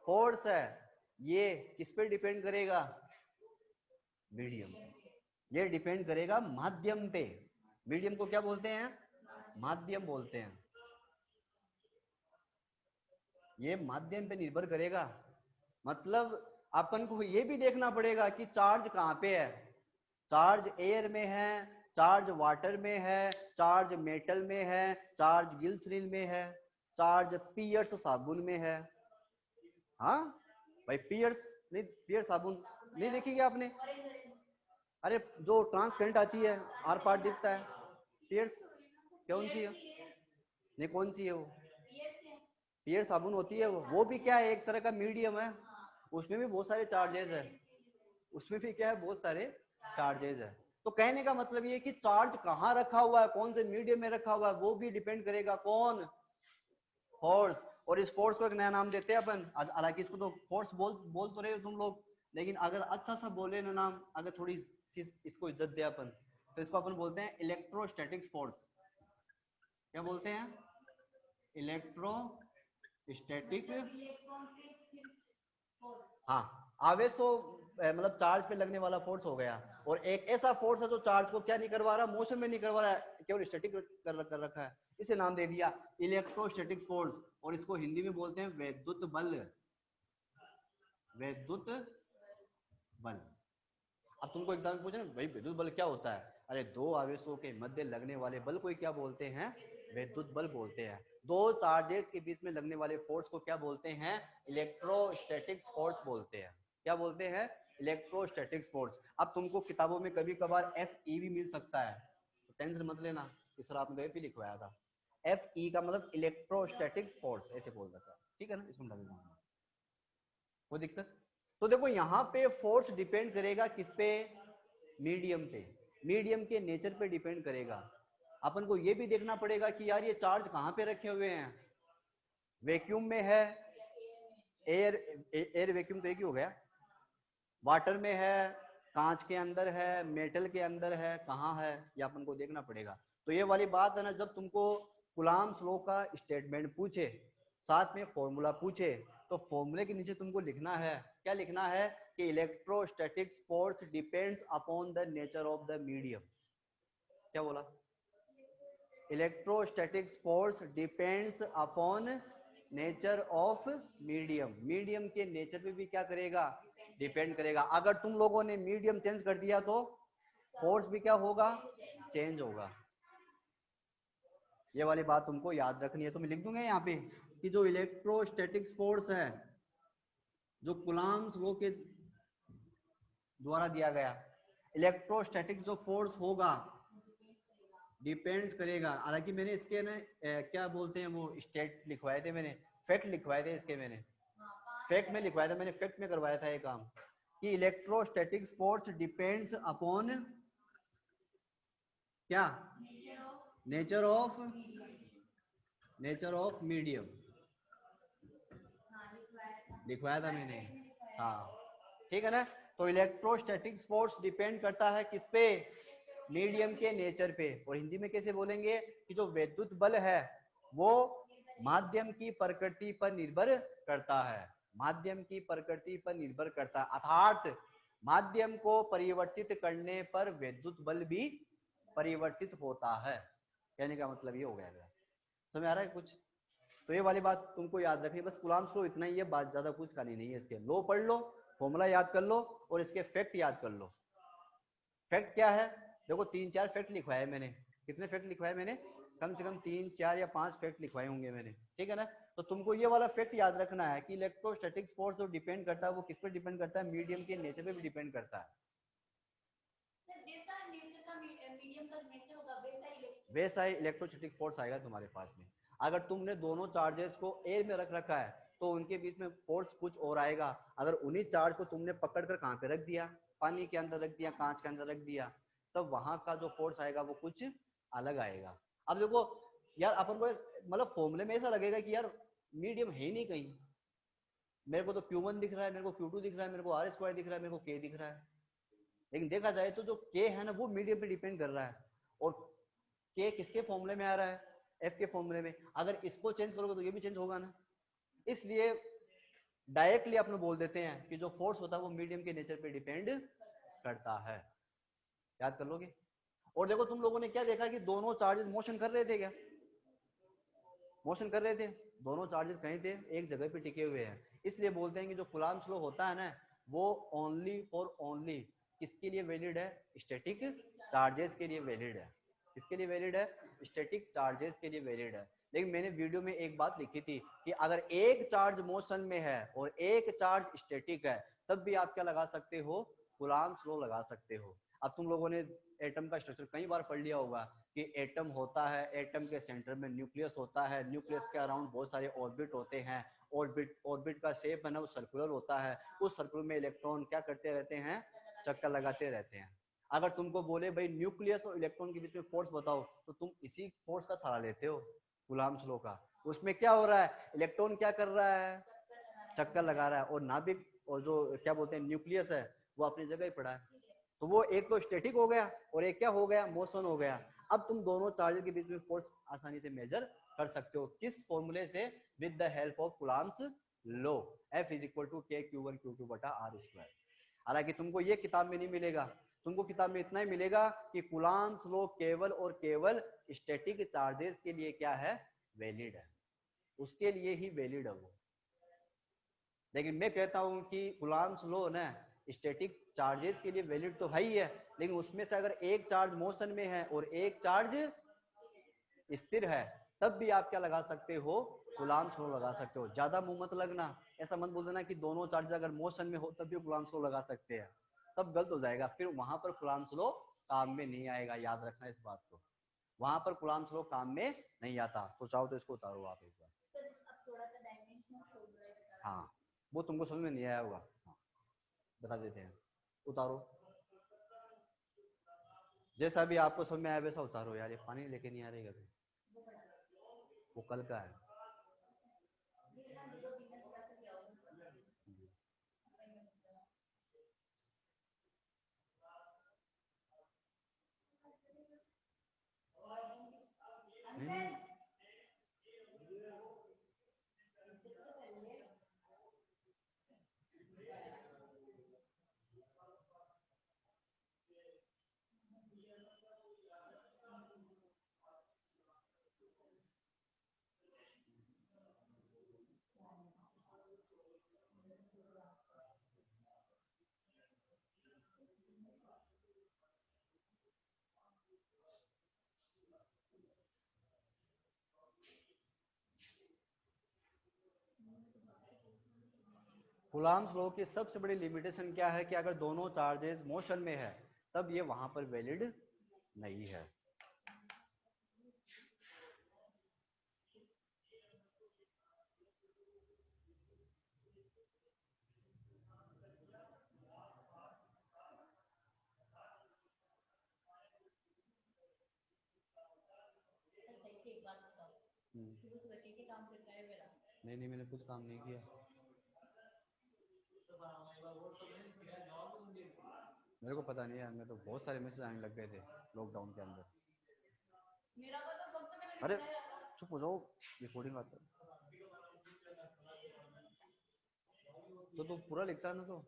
फोर्स है, ये किस पे डिपेंड करेगा, मीडियम। ये डिपेंड करेगा माध्यम पे। मीडियम को क्या बोलते हैं, माध्यम बोलते हैं। ये माध्यम पे निर्भर करेगा, मतलब अपन को ये भी देखना पड़ेगा कि चार्ज कहाँ पे है, चार्ज एयर में है, चार्ज वाटर में है, चार्ज मेटल में है, चार्ज ग्लिसरीन में है, चार्ज पियर्स साबुन में है। हाँ भाई पियर्स नहीं, पियर्स साबुन नहीं देखेंगे आपने, अरे जो ट्रांसपेरेंट आती है, आर पार दिखता है, पियर्स कौन सी है, नहीं कौन सी है वो, पियर साबुन होती है वो भी क्या है, एक तरह का मीडियम है, उसमें भी बहुत सारे चार्जेस है, उसमें भी क्या है, बहुत सारे चार्जेस है। तो कहने का मतलब ये कि चार्ज कहाँ रखा हुआ है, कौन से मीडियम में रखा हुआ है, वो भी डिपेंड करेगा, कौन, फोर्स। और इस फोर्स को एक नया नाम देते हैं अपन, हालांकि इसको तो फोर्स बोल तो रहे हो तुम लोग, लेकिन अगर अच्छा सा बोले ना नाम, अगर थोड़ी इसको इज्जत दे अपन, तो इसको अपन बोलते हैं इलेक्ट्रोस्टैटिक फोर्स। क्या बोलते हैं, इलेक्ट्रोस्टैटिक। हाँ आवेश तो मतलब चार्ज पे लगने वाला फोर्स हो गया, और एक ऐसा फोर्स है जो चार्ज को क्या नहीं करवा रहा, मोशन में नहीं करवा रहा है, केवल स्टैटिक कर रखा है, इसे नाम दे दिया इलेक्ट्रोस्टैटिक फोर्स। और इसको हिंदी में बोलते हैं वैद्युत बल, वैद्युत बल। अब तुमको एग्जाम में पूछे ना भाई विद्युत बल क्या होता है, अरे दो आवेशों के मध्य लगने वाले बल को क्या बोलते हैं, विद्युत बल बोलते हैं। दो चार्जेस के बीच में लगने वाले फोर्स को क्या बोलते हैं, इलेक्ट्रोस्टैटिक्स फोर्स बोलते हैं। क्या बोलते हैं, इलेक्ट्रोस्टैटिक्स फोर्स। अब तुमको किताबों में कभी कभार FE भी मिल सकता है, तो टेंशन मत लेना, इस तरह आपने भी लिखवाया था। FE का मतलब इलेक्ट्रोस्टैटिक्स फोर्स ऐसे बोल सकता है, ठीक है ना, इसमें लगेगा कोई दिक्कत। तो देखो यहाँ पे फोर्स डिपेंड करेगा किस पे, मीडियम पे, मीडियम के नेचर पे डिपेंड करेगा। अपन को ये भी देखना पड़ेगा कि यार ये चार्ज कहाँ पे रखे हुए हैं, वैक्यूम में है, एयर एयर वैक्यूम तो एक ही हो गया, वाटर में है, कांच के अंदर है, मेटल के अंदर है, कहाँ है, ये अपन को देखना पड़ेगा। तो ये वाली बात है ना, जब तुमको कूलम्ब्स लॉ का स्टेटमेंट पूछे, साथ में फॉर्मूला पूछे, तो फॉर्मूले के नीचे तुमको लिखना है, क्या लिखना है कि electrostatic force depends upon the nature of the medium. क्या बोला, electrostatics force depends upon nature of medium, medium के नेचर पे भी क्या करेगा, डिपेंड करेगा। अगर तुम लोगों ने मीडियम चेंज कर दिया तो फोर्स भी क्या होगा, चेंज होगा। ये वाली बात तुमको याद रखनी है, तो मैं लिख दूंगा यहाँ पे कि जो इलेक्ट्रोस्टैटिक्स फोर्स है, जो कूलम्ब्स लॉ के द्वारा दिया गया, इलेक्ट्रोस्टैटिक जो फोर्स होगा डिपेंड्स करेगा। हालांकि मैंने इसके ना क्या बोलते हैं वो स्टेट लिखवाए थे मैंने, फैक्ट लिखवाए थे इसके, मैंने फैक्ट में लिखवाया था, मैंने फैक्ट में करवाया था ये काम कि इलेक्ट्रोस्टैटिक्स फोर्स डिपेंड्स अपॉन क्या, नेचर ऑफ मीडियम लिखवाया था मैंने, हाँ ठीक है ना। तो इलेक्ट्रोस्टैटिक्स फोर्स डिपेंड करता है किस पे, मीडियम के नेचर पे। और हिंदी में कैसे बोलेंगे कि जो विद्युत बल है वो माध्यम की प्रकृति पर निर्भर करता है, माध्यम की प्रकृति पर निर्भर करता है, अर्थात माध्यम को परिवर्तित करने पर विद्युत बल भी परिवर्तित होता है। कहने का मतलब ये हो गया, समझ आ रहा है कुछ। तो ये वाली बात तुमको याद रखनी, बस कूलम्ब्स लॉ इतना ही है, बात ज्यादा कुछ करनी नहीं है। इसके लॉ पढ़ लो, फॉर्मूला याद कर लो और इसके फैक्ट याद कर लो। फैक्ट क्या है, देखो 3-4 फैक्ट लिखवाए मैंने, कितने फैक्ट लिखवाए मैंने, कम से कम 3-4 या 5 फैक्ट लिखवाए होंगे मैंने, ठीक है ना। तो तुमको ये वाला फैक्ट याद रखना है कि इलेक्ट्रोस्टैटिक फोर्स जो डिपेंड करता है वो किस पर डिपेंड करता है, मीडियम के नेचर पे भी डिपेंड करता है। वैसा ही इलेक्ट्रोस्टैटिक फोर्स आएगा तुम्हारे पास में। अगर तुमने दोनों चार्जेस को एयर में रख रखा है तो उनके बीच में फोर्स कुछ और आएगा। अगर उन्हीं चार्ज को तुमने पकड़ कर कहाँ पे रख दिया, पानी के अंदर रख दिया, कांच के अंदर रख दिया, तब वहां का जो फोर्स आएगा वो कुछ अलग आएगा। अब देखो यार, अपन को मतलब फॉर्मूले में ऐसा लगेगा कि यार मीडियम है ही नहीं कहीं, मेरे को तो Q1 दिख रहा है, मेरे को Q2 दिख रहा है, मेरे को R² दिख रहा है, मेरे को K दिख रहा है। लेकिन देखा जाए तो जो K है ना वो मीडियम पे डिपेंड कर रहा है, और K किसके फॉर्मूले में आ रहा है, F के फॉर्मूले में। अगर इसको चेंज करोगे तो ये भी चेंज होगा ना। इसलिए डायरेक्टली अपने बोल देते हैं कि जो फोर्स होता है वो मीडियम के नेचर पे डिपेंड करता है। याद कर लोगे। और देखो तुम लोगों ने क्या देखा कि दोनों चार्जेस मोशन कर रहे थे, क्या मोशन कर रहे थे, दोनों चार्जेस कहीं थे, एक जगह पे टिके हुए हैं। इसलिए बोलते हैं कि जो कूलम्ब्स लॉ होता है ना वो ओनली फॉर ओनली किसके लिए वैलिड है, स्टैटिक चार्जेस के लिए वैलिड है। किसके लिए वैलिड है, स्टैटिक चार्जेस के लिए वैलिड है। लेकिन मैंने वीडियो में एक बात लिखी थी कि अगर एक चार्ज मोशन में है और एक चार्ज स्टैटिक है तब भी आप क्या लगा सकते हो, कूलम्ब्स लॉ लगा सकते हो। अब तुम लोगों ने एटम का स्ट्रक्चर कई बार पढ़ लिया होगा कि एटम होता है, एटम के सेंटर में न्यूक्लियस होता है, न्यूक्लियस के अराउंड बहुत सारे ऑर्बिट होते हैं, ऑर्बिट का शेप है ना वो सर्कुलर होता है, उस सर्कुलर में इलेक्ट्रॉन क्या करते रहते हैं, चक्कर लगाते रहते हैं। अगर तुमको बोले भाई न्यूक्लियस और इलेक्ट्रॉन के बीच में फोर्स बताओ तो तुम इसी फोर्स का सहारा लेते हो, कूलम्ब्स लॉ का। उसमें क्या हो रहा है, इलेक्ट्रॉन क्या कर रहा है, चक्कर लगा रहा है, और नाभिक और जो क्या बोलते हैं न्यूक्लियस है वो अपनी जगह ही पड़ा है। तो वो एक तो स्टैटिक हो गया और एक क्या हो गया, मोशन हो गया। अब तुम दोनों चार्जेस के बीच में फोर्स आसानी से मेजर कर सकते हो, किस फॉर्मूले से, with the help of Coulomb's law, F = KQ1Q2/R²। हालांकि तुमको ये किताब में नहीं मिलेगा, तुमको किताब में इतना ही मिलेगा कि कूलम्ब्स लॉ केवल और केवल स्टैटिक चार्जेस के लिए क्या है, वैलिड है, उसके लिए ही वैलिड है वो। लेकिन मैं कहता हूं कि कूलम्ब्स लॉ ना स्टैटिक चार्जेस के लिए वैलिड तो है ही है, लेकिन उसमें से अगर एक चार्ज मोशन में है और एक चार्ज स्थिर है, तब भी आप क्या लगा सकते हो, कूलाम्स लॉ लगा सकते हो। ज्यादा मुंह मत लगना, ऐसा मत बोल देना कि दोनों चार्ज अगर मोशन में हो तब भी कूलाम्स लॉ लगा सकते हैं, तब गलत हो जाएगा, फिर वहां पर कूलाम्स लॉ काम में नहीं आएगा, याद रखना इस बात को, वहां पर कूलाम्स लॉ काम में नहीं आता। तो चाहो तो इसको उतारो आप एक बार। हाँ, वो तुमको समझ में नहीं आया होगा, हाँ, बता देते हैं, उतारो जैसा भी आपको समझ में आया वैसा उतारो यार। ये पानी लेके नहीं आ रही कभी, वो कल का है। नहीं, कूलाम्स लॉ की सबसे बड़ी लिमिटेशन क्या है कि अगर दोनों चार्जेस मोशन में है तब ये वहां पर वैलिड नहीं है। नहीं नहीं, मैंने कुछ काम नहीं किया। मेरे को पता नहीं है, मैं तो बहुत सारे मैसेज आने लग गए थे लॉकडाउन के अंदर। अरे चुप हो जाओ, रिकॉर्डिंग आता है तो पूरा लिखता है ना, तो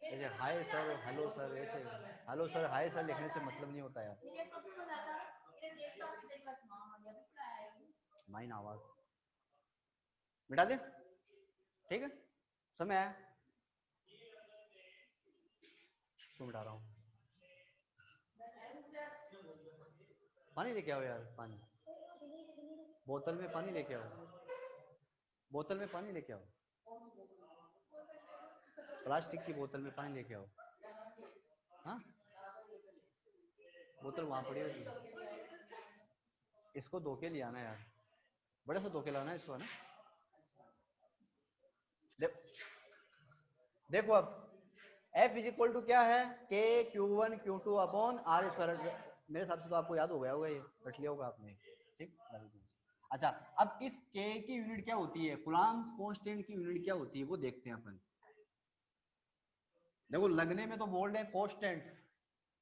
ऐसे हाय सर हेलो सर, ऐसे हेलो सर हाय सर लिखने से मतलब नहीं होता यार। माइन आवाज मिटा दे, ठीक है, समय आया तो मिटा रहा हूँ। पानी लेके आओ यार, पानी बोतल में पानी लेके आओ, बोतल में पानी लेके आओ, प्लास्टिक की बोतल में पानी लेके आओ। हाँ, बोतल वहां पड़ी होगी, इसको धो के ले आना यार, बड़े से धो के लाना इसको, है ना। दे, देखो अब F इज इक्वल टू क्या है, K q one q two upon r square. मेरे हिसाब से तो आपको याद हो गया होगा, ये रट लिया होगा आपने, ठीक। अच्छा, अब इस K की यूनिट क्या होती है, कूलाम्स कांस्टेंट की यूनिट क्या होती है वो देखते हैं अपन। देखो लगने में तो बोल्ड है कांस्टेंट,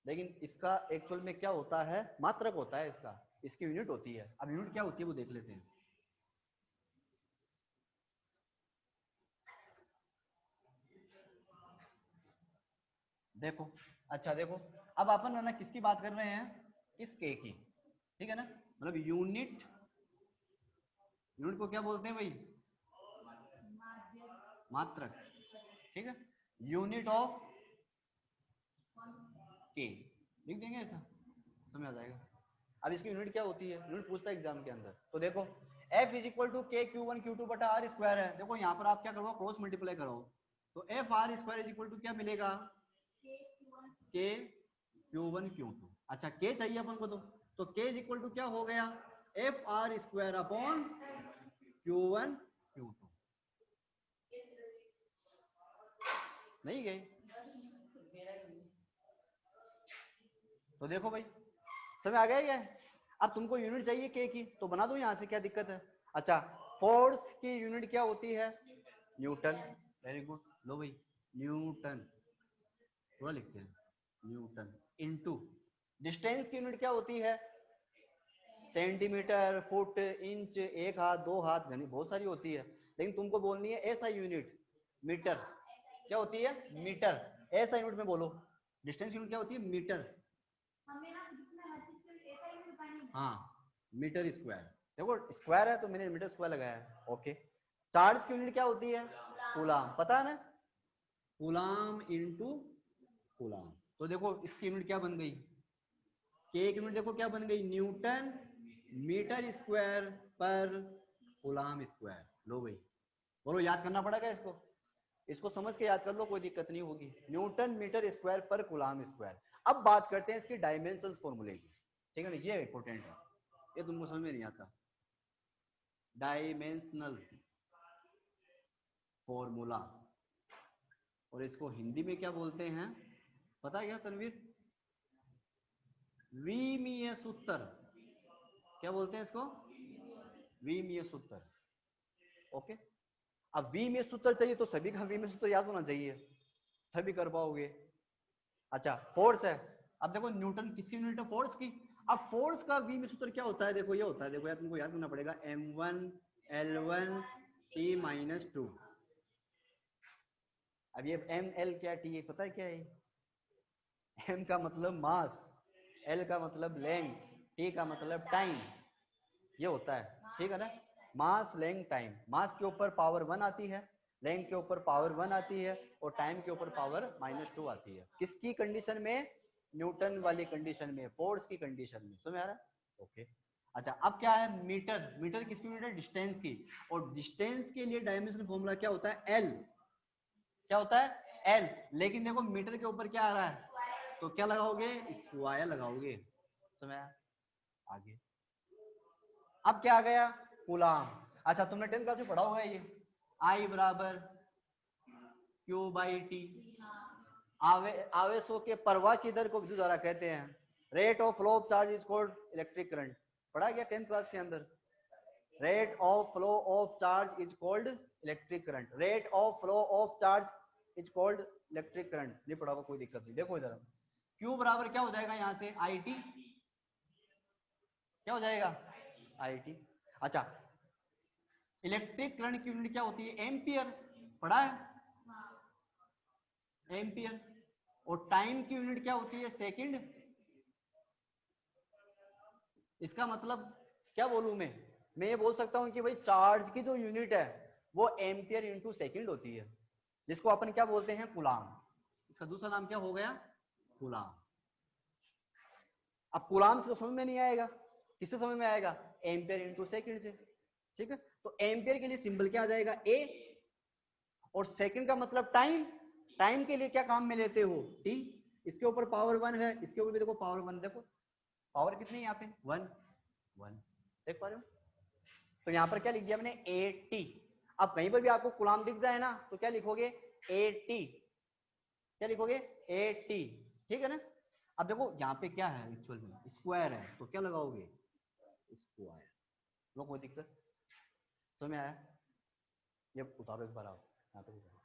लेकिन इसका एक्चुअल में क्या होता है, मात्रक होता है इसका, इसकी यूनिट होती है। अब यूनिट क्या होती है वो देख लेते हैं। देखो, अच्छा देखो, अब अपन है ना किसकी बात कर रहे हैं, इस के की, ठीक है ना, मतलब यूनिट, यूनिट को क्या बोलते हैं भाई, मात्रक, ठीक है, यूनिट ऑफ के लिख देंगे, ऐसा समझ आ जाएगा। अब इसकी यूनिट क्या होती है, यूनिट पूछता है एग्जाम के अंदर, तो देखो F इज इक्वल टू के क्यू वन क्यू टू बटा आर स्क्वायर है। देखो यहाँ पर आप क्या करो, क्रॉस मल्टीप्लाई करो, तो F r square is equal to क्या मिलेगा, के क्यू वन क्यू टू। अच्छा के चाहिए अपन को, तो के इज इक्वल टू क्या हो गया, F r square upon q one q two. नहीं गए, तो देखो भाई समझ आ गया क्या। अब तुमको यूनिट चाहिए के की, तो बना दो यहाँ से, क्या दिक्कत है। अच्छा, फोर्स की यूनिट क्या होती है, न्यूटन, वेरी गुड, लो भाई न्यूटन, पूरा लिखते हैं, न्यूटन इनटू डिस्टेंस की यूनिट क्या होती है, सेंटीमीटर, फुट, इंच, एक हाथ, दो हाथ, यानी बहुत सारी होती है, लेकिन तुमको बोलनी है ऐसा यूनिट, मीटर। क्या होती है, मीटर, ऐसा यूनिट में बोलो। डिस्टेंस यूनिट क्या होती है, मीटर। हाँ, मीटर स्क्वायर, देखो स्क्वायर है तो मैंने मीटर स्क्वायर लगाया है, ओके। चार्ज की यूनिट क्या होती है, कूलाम, पता है ना, कूलाम इनटू कूलाम। तो देखो इसकी यूनिट क्या बन गई, के की यूनिट देखो क्या बन गई, न्यूटन मीटर स्क्वायर पर कूलाम स्क्वायर। लो भाई, बोलो याद करना पड़ेगा इसको, इसको समझ के याद कर लो, कोई दिक्कत नहीं होगी। न्यूटन मीटर स्क्वायर पर कूलाम स्क्वायर। अब बात करते हैं इसकी डायमेंशंस फॉर्मूले की, ठीक है ना, ये इंपॉर्टेंट है, ये तुमको समझ में नहीं आता। डायमेंशनल फॉर्मूला, और इसको हिंदी में क्या बोलते हैं पता है क्या तनवीर, विमीय सूत्र। क्या बोलते हैं इसको, विमीय सूत्र। ओके, अब विमीय सूत्र चाहिए तो सभी का विमीय सूत्र याद होना चाहिए, तभी कर पाओगे। अच्छा, फोर्स है, अब देखो न्यूटन किसी यूनिट है फोर्स की, अब फोर्स का विमीय सूत्र क्या होता है, देखो ये होता है, देखो यार तुमको याद करना पड़ेगा, m1 l1 t-2। अब ये m l क्या t पता है क्या है, m का मतलब मास, l का मतलब लेंथ, t का मतलब टाइम, ये होता है, ठीक है ना। मास लेंथ टाइम, मास के ऊपर पावर 1 आती है, लेंथ के ऊपर पावर 1 आती है, और टाइम के ऊपर पावर -2 आती है। किसकी कंडीशन में, न्यूटन वाली कंडीशन में, फोर्स की कंडीशन में, समझ आ रहा है। ओके, अच्छा अब क्या है, मीटर, मीटर किसकी यूनिट है, डिस्टेंस की, और डिस्टेंस के लिए डायमेंशन फॉर्मूला क्या होता है, एल। क्या होता है, एल। लेकिन देखो मीटर के ऊपर क्या आ रहा है, तो क्या लगाओगे, स्क्वायर लगाओगे, समझ आगे। अब क्या आ गया, कूलाम। अच्छा तुमने 10th क्लास में पढ़ा होगा ये, I बराबर Q बाई टी। आवेशों के प्रवाह की दर को विद्युत धारा कहते हैं। Rate of flow of charge is called electric current, पढ़ा गया 10th क्लास के अंदर। Rate of flow of charge is called electric current, rate of flow of charge is called electric current, नहीं पढ़ा होगा कोई दिक्कत नहीं। देखो इधर Q बराबर क्या हो जाएगा, यहाँ से आई टी, क्या हो जाएगा, आई टी। अच्छा, इलेक्ट्रिक करंट की यूनिट क्या होती है, एम्पियर, पढ़ा है, एम्पियर। और टाइम की यूनिट क्या होती है, सेकंड। इसका मतलब क्या बोलूं मैं ये बोल सकता हूं कि भाई चार्ज की जो यूनिट है वो एम्पियर इंटू सेकंड होती है, जिसको अपन क्या बोलते हैं, कूलाम। इसका दूसरा नाम क्या हो गया, कूलाम। अब कूलाम से तो समझ में नहीं आएगा, किससे समझ में आएगा, एम्पियर इंटू सेकंड से, ठीक है। तो एम्पियर के लिए सिंबल क्या आ जाएगा, ए, और सेकंड का मतलब टाइम, टाइम के लिए क्या काम में लेते हो, टी। इसके ऊपर पावर 1 है, इसके ऊपर भी देखो पावर 1, देखो पावर कितनी है यहाँ पे, 1 1, देख पा रहे हो। तो यहाँ पर क्या लिख दिया मैंने, ए टी। अब कहीं पर भी आपको कूलाम दिख जाए ना तो क्या लिखोगे, ए टी, क्या लिखोगे, ए टी, ठीक है ना। अब देखो यहाँ पे क्या है, एक्चुअल में स्क्वायर है, तो क्या लगाओगे, स्क्वायर। लो कोई दिक्कत, समझ में आया। ये उतारो एक बार, आप यहाँ पे उतारो।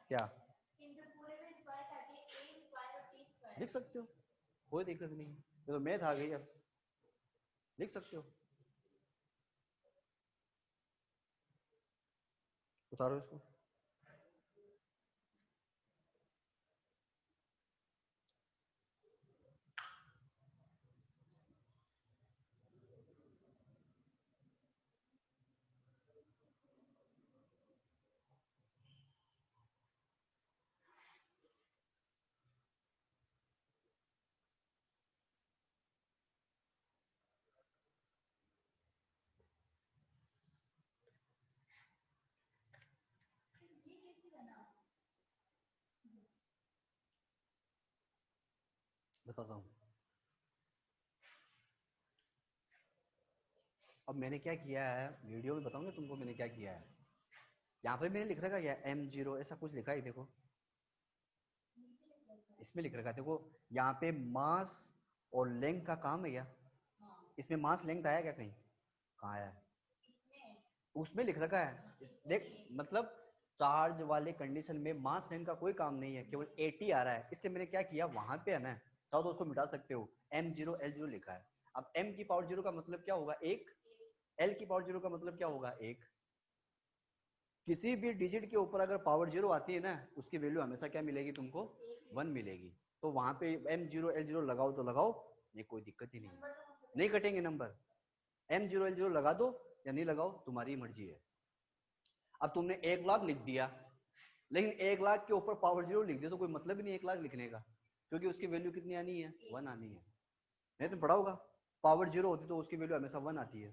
क्या लिख सकते हो, कोई दिक्कत नहीं, ये तो मैथ आ गई, अब लिख सकते हो, उतारो इसको। बताता हूँ, अब मैंने क्या किया है, वीडियो में बताऊंगा तुमको मैंने क्या किया है। यहाँ पे मैंने लिख रखा है m0 ऐसा कुछ लिखा है, देखो इसमें लिख रखा है, देखो यहाँ पे मास और लेंथ का काम है क्या, इसमें मास लेंथ आया क्या कहीं, कहाँ आया है, उसमें लिख रखा है, देख मतलब चार्ज वाले कंडीशन में मास लेंथ का कोई काम नहीं है, केवल 80 आ रहा है, इसलिए मैंने क्या किया, वहां पे है ना, चाहो तो उसको मिटा सकते हो, m0 l0 लिखा है। अब m की पावर 0 का मतलब क्या होगा, एक, l की पावर 0 का मतलब क्या होगा, एक। किसी भी डिजिट के ऊपर अगर पावर 0 आती है ना, उसकी वैल्यू हमेशा क्या मिलेगी तुमको, 1 मिलेगी। तो वहां पे m0 l0 लगाओ तो लगाओ, ये कोई दिक्कत ही नहीं, नहीं कटेंगे नंबर, m0 l0 लगा दो या नहीं लगाओ, तुम्हारी मर्जी है। अब तुमने 1 लाख लिख दिया, लेकिन 1,00,000 के ऊपर पावर 0 लिख दे तो कोई मतलब ही नहीं 1,00,000 लिखने का, क्योंकि उसकी वैल्यू कितनी आनी है, 1 आनी है। नहीं तो पढ़ा होगा, पावर 0 होती तो उसकी वैल्यू हमेशा 1 आती है,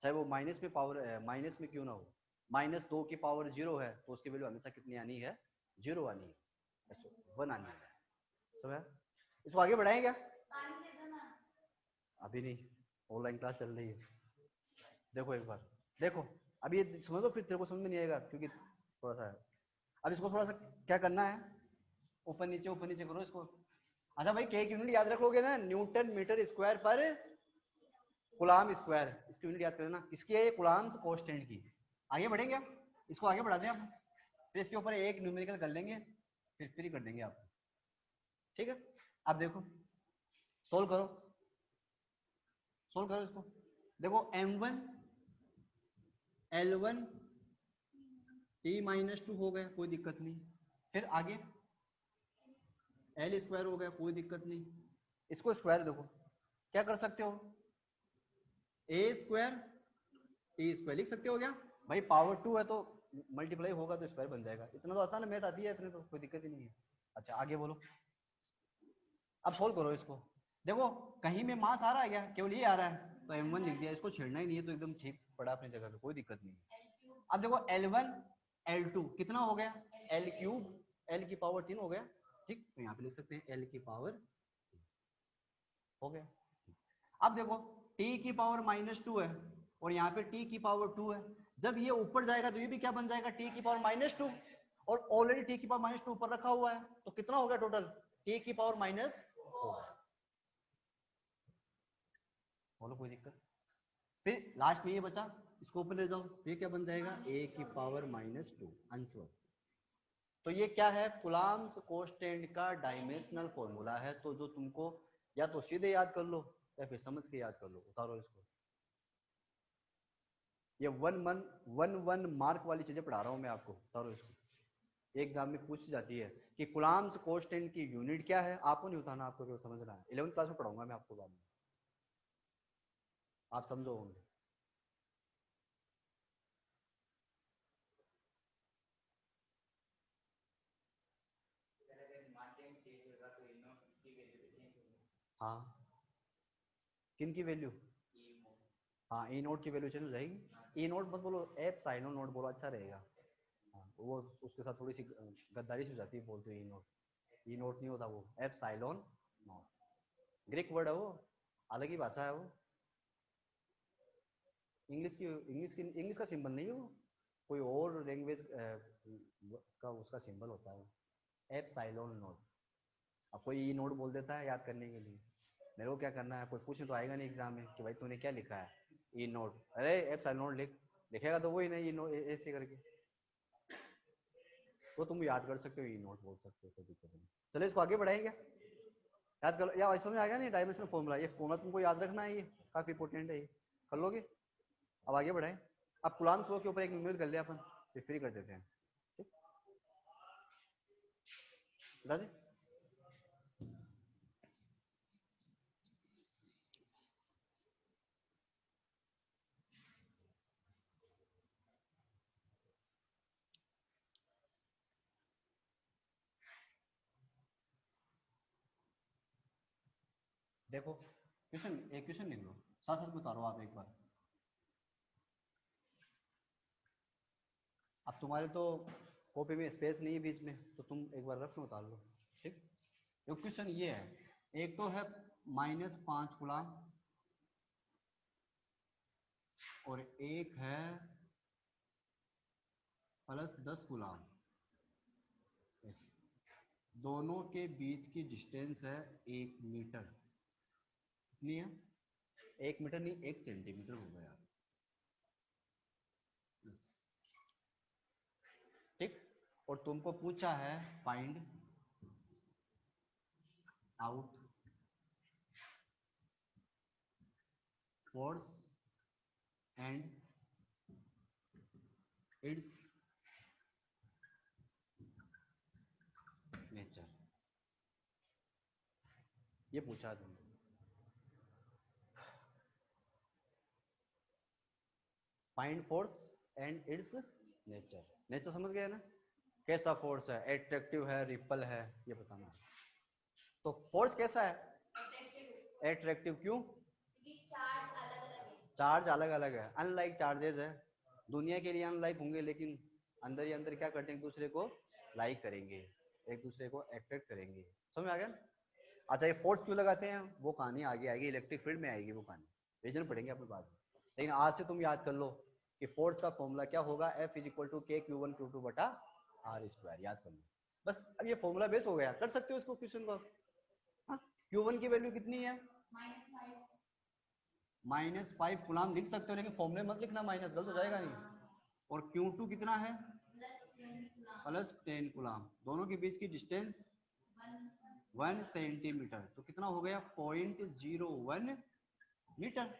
चाहे वो माइनस में पावर माइनस में क्यों ना हो। -2 की पावर 0 है तो उसकी वैल्यू हमेशा कितनी आनी है, 0 आनी है, 1 आनी है। समझा? इसको आगे बढ़ाएं क्या? अभी नहीं, ऑनलाइन क्लास चल रही है। देखो एक बार, देखो अब ये समझ लो, फिर तेरे को समझ में नहीं आएगा क्योंकि थोड़ा सा है। अब इसको थोड़ा सा क्या करना है, ऊपर नीचे करो इसको। अच्छा भाई, के की यूनिट याद रख लोगे ना, न्यूटन मीटर स्क्वायर पर कूलाम स्क्वायर, इसकी यूनिट याद करना। किसकी है ये? कूलाम्स कांस्टेंट की। आगे बढ़ेंगे, इसको आगे बढ़ा दें आप, फिर इसके ऊपर एक न्यूमेरिकल कर लेंगे, फिर फ्री कर देंगे आपको। ठीक है, अब देखो सोल्व करो, सोल्व करो इसको। देखो m1 L1 t-2 हो गया, कोई दिक्कत नहीं। फिर आगे L स्क्वायर हो गया, कोई दिक्कत नहीं। इसको स्क्वायर देखो क्या कर सकते हो, a स्क्वायर टी स्क्वायर लिख सकते हो क्या भाई? पावर 2 है तो मल्टीप्लाई होगा तो स्क्वायर बन जाएगा। इतना तो आसान मैथ आती है, इतने तो कोई दिक्कत ही नहीं है। अच्छा आगे बोलो, अब सोल्व करो इसको। देखो कहीं में मास आ रहा है क्या? केवल ये आ रहा है तो m1 लिख दिया, इसको छेड़ना ही नहीं है तो एकदम ठीक पड़ा अपनी जगह पे, कोई दिक्कत नहीं है। अब देखो L1 L2 कितना हो गया, L क्यूब, L की पावर 3 हो गया। ठीक, तो यहाँ पे लिख सकते हैं L की पावर हो गया। अब देखो t की पावर -2 है और यहाँ पे t की पावर 2 है। जब ये ऊपर जाएगा तो ये भी क्या बन जाएगा, t की पावर -2, और ऑलरेडी t की पावर -2 ऊपर रखा हुआ है, तो कितना हो गया टोटल, t की पावर -4। बोलो कोई दिक्कत? फिर लास्ट में ये बचा, इसको ऊपर ले जाओ, ये क्या बन जाएगा, a की पावर -2 आंसर। तो ये क्या है, कूलाम्स कांस्टेंट का डायमेंशनल फॉर्मूला है। तो जो तुमको या तो सीधे याद कर लो या फिर समझ के याद कर लो। उतारो इसको, ये 1 मार्क वाली चीजें पढ़ा रहा हूं मैं आपको। उतारो इसको, एग्जाम में पूछ जाती है कि कूलाम्स कांस्टेंट की यूनिट क्या है। आपको नहीं उठाना, आपको केवल समझना है। 11वीं क्लास में पढ़ाऊंगा मैं आपको बाद में, आप समझो होंगे। हाँ, किन की वैल्यू? हाँ, ई नोट की वैल्यू चेंज हो जाएगी। ई नोट मत बोलो, एप साइनो नोट बोलो, अच्छा रहेगा। हाँ, वो उसके साथ थोड़ी सी गद्दारी हो जाती है, बोलते हो ई नोट। ई नोट नहीं होता वो, एप साइलोन नोट, ग्रीक वर्ड है वो, अलग ही भाषा है वो। इंग्लिश का सिंबल नहीं है वो, कोई और लैंग्वेज का उसका सिंबल होता है वो, एप साइलोन नोट। अब कोई ई नोट बोल देता है याद करने के लिए, मेरे को क्या करना है, कोई पूछने तो आएगा नहीं एग्जाम में कि भाई तूने क्या लिखा है, ई नोट, अरे एप साइलोन नोट लिख, लिखेगा तो वही नहीं, ई नोट ऐसे करके। तो तुम याद कर सकते हो, ई नोट बोल सकते हो, कोई दिक्कत नहीं। चलो इसको आगे बढ़ाएंगे, याद कर लो, या समझ में आ गया नहीं डायमेंशनल फॉर्मूला, ये फॉर्मूला तुमको याद रखना है, ये काफी इंपॉर्टेंट है, ये कर लोगे। अब आगे बढ़ाएं, अब कूलाम्स लॉ के ऊपर एक न्यूमेरिकल कर लिया अपन, फिर फ्री कर देते हैं। ठीक, बता दें। देखो क्वेश्चन, एक क्वेश्चन लिख लो, साथ साथ में उतारो आप एक बार। अब तुम्हारे तो कॉपी में स्पेस नहीं है बीच में, तो तुम एक बार रफ में उतार लो। ठीक, एक क्वेश्चन ये है, एक तो है -5 कूलाम और एक है +10 कूलाम। ऐसे दोनों के बीच की डिस्टेंस है 1 मीटर। कितनी है? 1 मीटर नहीं, 1 सेंटीमीटर हो गया। ठीक, और तुमको पूछा है find out force and it's nature, ये पूछा है तुमको। Find force and it's nature, nature समझ गए ना? कैसा फोर्स है, एट्रैक्टिव है, रिपल है, ये बताना है। तो फोर्स कैसा है, एट्रैक्टिव। क्यों, चार्ज अलग अलग है, अनलाइक चार्जेस है, दुनिया के लिए अनलाइक होंगे, लेकिन अंदर ही अंदर क्या करते हैं, एक दूसरे को लाइक करेंगे, एक दूसरे को अट्रैक्ट करेंगे। समझ में आ गया। अच्छा, ये फोर्स क्यों लगाते हैं, वो कहानी आगे आएगी, इलेक्ट्रिक फील्ड में आएगी वो कहानी, रीजन पढ़ेंगे अपने बाद में। लेकिन आज से तुम याद कर लो कि फोर्स का फॉर्मूला क्या होगा, F इज इक्वल टू के Q1 Q2 बटा R स्क्वायर, याद कर लो बस। अब ये फॉर्मूला बेस हो गया, कर सकते हो इसको क्वेश्चन को। हाँ? Q1 की वैल्यू कितनी है, -5 कूलाम लिख सकते हो, लेकिन फॉर्मूले मत लिखना माइनस, गलत हो जाएगा नहीं। और Q2 कितना है, +10 कूलाम, दोनों के बीच की डिस्टेंस 1 सेंटीमीटर, तो कितना हो गया 0.01 मीटर।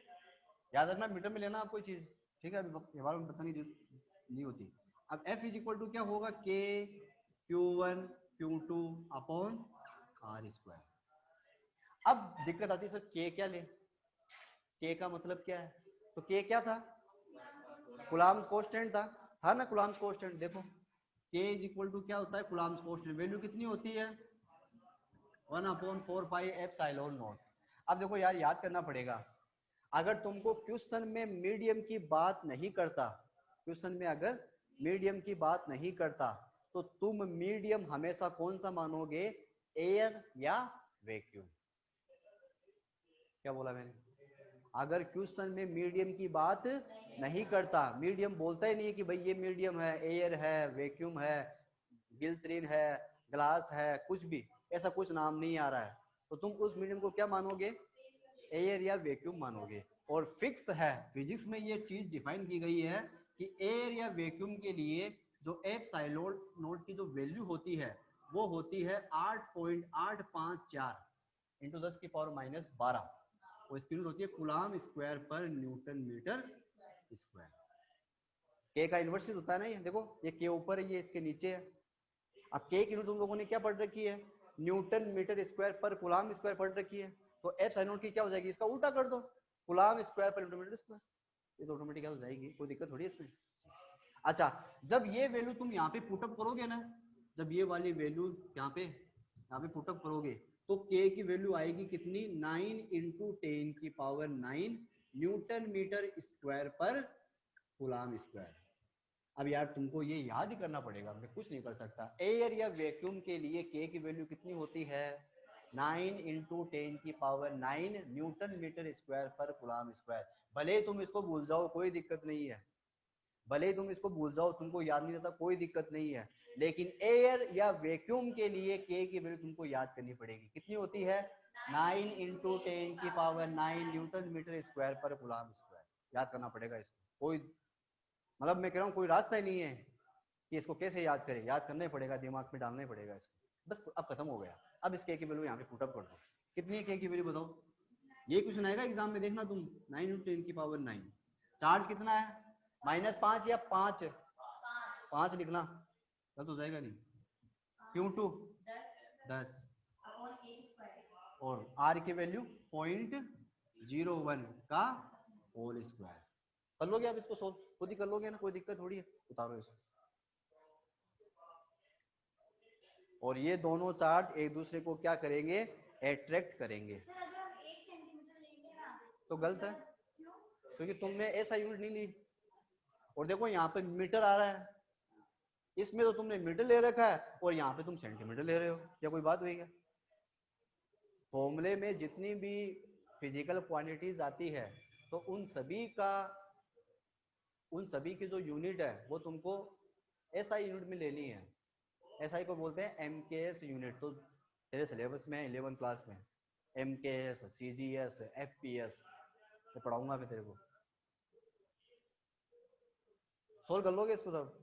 याद रखना मीटर में लेना आप कोई चीज, ठीक है, अभी व्यवहार में बतानी नहीं होती। अब F इज इक्वल टू क्या होगा, के Q1 Q2 upon R square. अब दिक्कत आती है सर के क्या ले, के का मतलब क्या है, तो के क्या था, कूलाम्स कांस्टेंट था ना, कूलाम्स कांस्टेंट। देखो के इज इक्वल टू क्या होता है, कूलाम्स कांस्टेंट, वैल्यू कितनी होती है 1/4 पाई एप्सिलॉन नॉट। अब देखो यार, याद करना पड़ेगा, अगर तुमको क्वेश्चन में मीडियम की बात नहीं करता, क्वेश्चन में अगर मीडियम की बात नहीं करता, तो तुम मीडियम हमेशा कौन सा मानोगे, एयर या वैक्यूम। क्या बोला मैंने, अगर क्वेश्चन में मीडियम की बात नहीं करता, मीडियम बोलता ही नहीं है कि भाई ये मीडियम है, एयर है, वैक्यूम है, ग्लिसरीन है, ग्लास है, कुछ भी ऐसा कुछ नाम नहीं आ रहा है, तो तुम उस मीडियम को क्या मानोगे, एयर या वैक्यूम मानोगे। और फिक्स है, फिजिक्स में ये चीज डिफाइन की गई है कि एयर या वैक्यूम के लिए जो एप्सिलॉन नॉट की जो वैल्यू होती है, वो होती है 8.854 इंटू 10⁻⁻12, वो इसकी यूनिट होती है कूलाम स्क्वायर पर न्यूटन मीटर स्क्वायर। के का इनवर्स होता है ना, ये देखो, ये के ऊपर है, ये इसके नीचे है। अब के की यूनिट तुम लोगों ने क्या पढ़ रखी है, न्यूटन मीटर स्क्वायर पर कूलाम स्क्वायर पढ़ रखी है, तो एप्सिलॉन की क्या हो जाएगी, इसका उल्टा कर दो, कूलाम स्क्वायर पर न्यूटन मीटर स्क्वायर, ये तो ऑटोमेटिक हो जाएगी, कोई दिक्कत थोड़ी है इसमें। अच्छा, जब ये वैल्यू तुम यहाँ पे पुटअप करोगे ना, जब ये वाली वैल्यू यहाँ पे पुटअप करोगे, तो के की वैल्यू आएगी कितनी, 9 इंटू 10⁹ न्यूटन मीटर स्क्वायर पर कूलाम स्क्वायर। अब यार तुमको ये याद ही करना पड़ेगा, मैं कुछ नहीं कर सकता। एयर या वैक्यूम के लिए के की वैल्यू कितनी होती है, 9 इंटू 10⁹ न्यूटन मीटर स्क्वायर पर कूलाम स्क्वायर। भले तुम इसको भूल जाओ कोई दिक्कत नहीं है, भले ही तुम इसको भूल जाओ, तुमको याद नहीं रहता कोई दिक्कत नहीं है, लेकिन एयर या वैक्यूम के लिए के की वैल्यू तुमको याद करनी पड़ेगी, कितनी होती है 9 इंटू 10⁹ न्यूटन मीटर स्क्वायर पर कूलाम स्क्वायर। याद करना पड़ेगा इसको, कोई मतलब मैं कह रहा हूँ कोई रास्ता ही नहीं है कि इसको कैसे याद करें, याद करना ही पड़ेगा, दिमाग में डालना ही पड़ेगा इसको, बस अब खत्म हो गया। अब इस के की वैल्यू यहाँ पे पुटअप कर दो, कितनी है के की वैल्यू बताओ, ये क्वेश्चन आएगा एग्जाम में, देखना तुम, 9 इंटू 10⁹ चार्ज कितना है -5 या 5, 5 लिखना, गलत हो जाएगा नहीं, Q2 10 और R की वैल्यू 0.01 का होल स्क्वायर। कर लोगे आप इसको सोल्व, खुद ही कर लोगे ना, कोई दिक्कत थोड़ी है, उतारो इसको। और ये दोनों चार्ज एक दूसरे को क्या करेंगे, अट्रैक्ट करेंगे। तो गलत है, क्योंकि तुमने ऐसा यूनिट नहीं ली, और देखो यहाँ पे मीटर आ रहा है, इसमें तो तुमने मीटर ले रखा है और यहाँ पे तुम सेंटीमीटर ले रहे हो, क्या कोई बात हुई क्या। फॉर्मूले में जितनी भी फिजिकल क्वांटिटीज आती है, तो उन सभी की जो यूनिट है वो तुमको एसआई यूनिट में लेनी है। एसआई को बोलते हैं एमकेएस यूनिट, तो तेरे सिलेबस में 11 क्लास में एमकेएस, सीजीएस, एफपीएस मैं पढ़ाऊंगा मैं तेरे को, सोल्व कर लोगे इसको सब,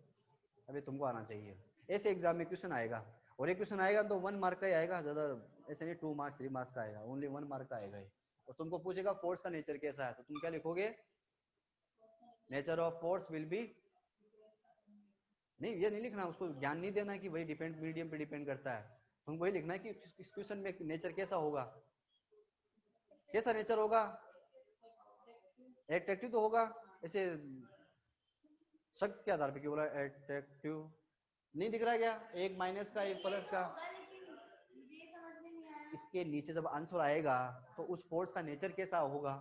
अभी तुमको आना चाहिए। ऐसे एग्जाम में क्वेश्चन आएगा, और एक क्वेश्चन आएगा तो 1 मार्क का ही आएगा, ज्यादा ऐसे नहीं 2 मार्क्स 3 मार्क्स का आएगा, ओनली 1 मार्क का आएगा। और तुमको पूछेगा फोर्स का नेचर कैसा है, तो तुम क्या लिखोगे, nature of force will be, नहीं ये नहीं लिखना, उसको ज्ञान नहीं देना कि वही डिपेंड मीडियम पे डिपेंड करता है, तुमको वही लिखना है कि इस क्वेश्चन में नेचर कैसा होगा, कैसा नेचर होगा, एट्रैक्टिव तो होगा, ऐसे शक के आधार पे क्यों बोला एट्रैक्टिव, नहीं दिख रहा क्या, एक माइनस का एक प्लस का। इसके नीचे जब आंसर आएगा तो उस फोर्स का नेचर कैसा होगा,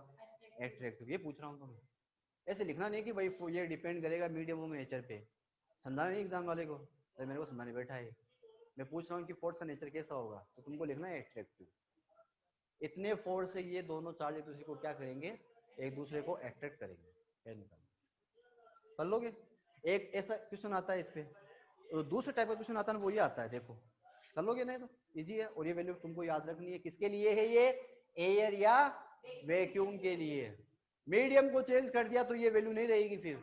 एट्रैक्टिव। ये पूछ रहा हूँ तुम्हें, ऐसे लिखना नहीं कि भाई ये डिपेंड करेगा मीडियम ऑफ नेचर पे, समझाना नहीं एग्जाम वाले को, तो मेरे को समझाने बैठा है। मैं पूछ रहा हूँ कि फोर्स का नेचर कैसा होगा, तो तुमको लिखना है एट्रैक्टिव। इतने फोर्स से ये दोनों चार्ज एक दूसरे को क्या करेंगे, एक दूसरे को अट्रैक्ट करेंगे। कर लोगे। एक ऐसा क्वेश्चन आता है इस पे, तो दूसरे टाइप का क्वेश्चन आता है ना, वो ये आता है, देखो कर लोगे नहीं तो इजी है। और ये वैल्यू तुमको याद रखनी है, किसके लिए है ये, एयर या वैक्यूम के लिए। मीडियम को चेंज कर दिया तो ये वैल्यू नहीं रहेगी, फिर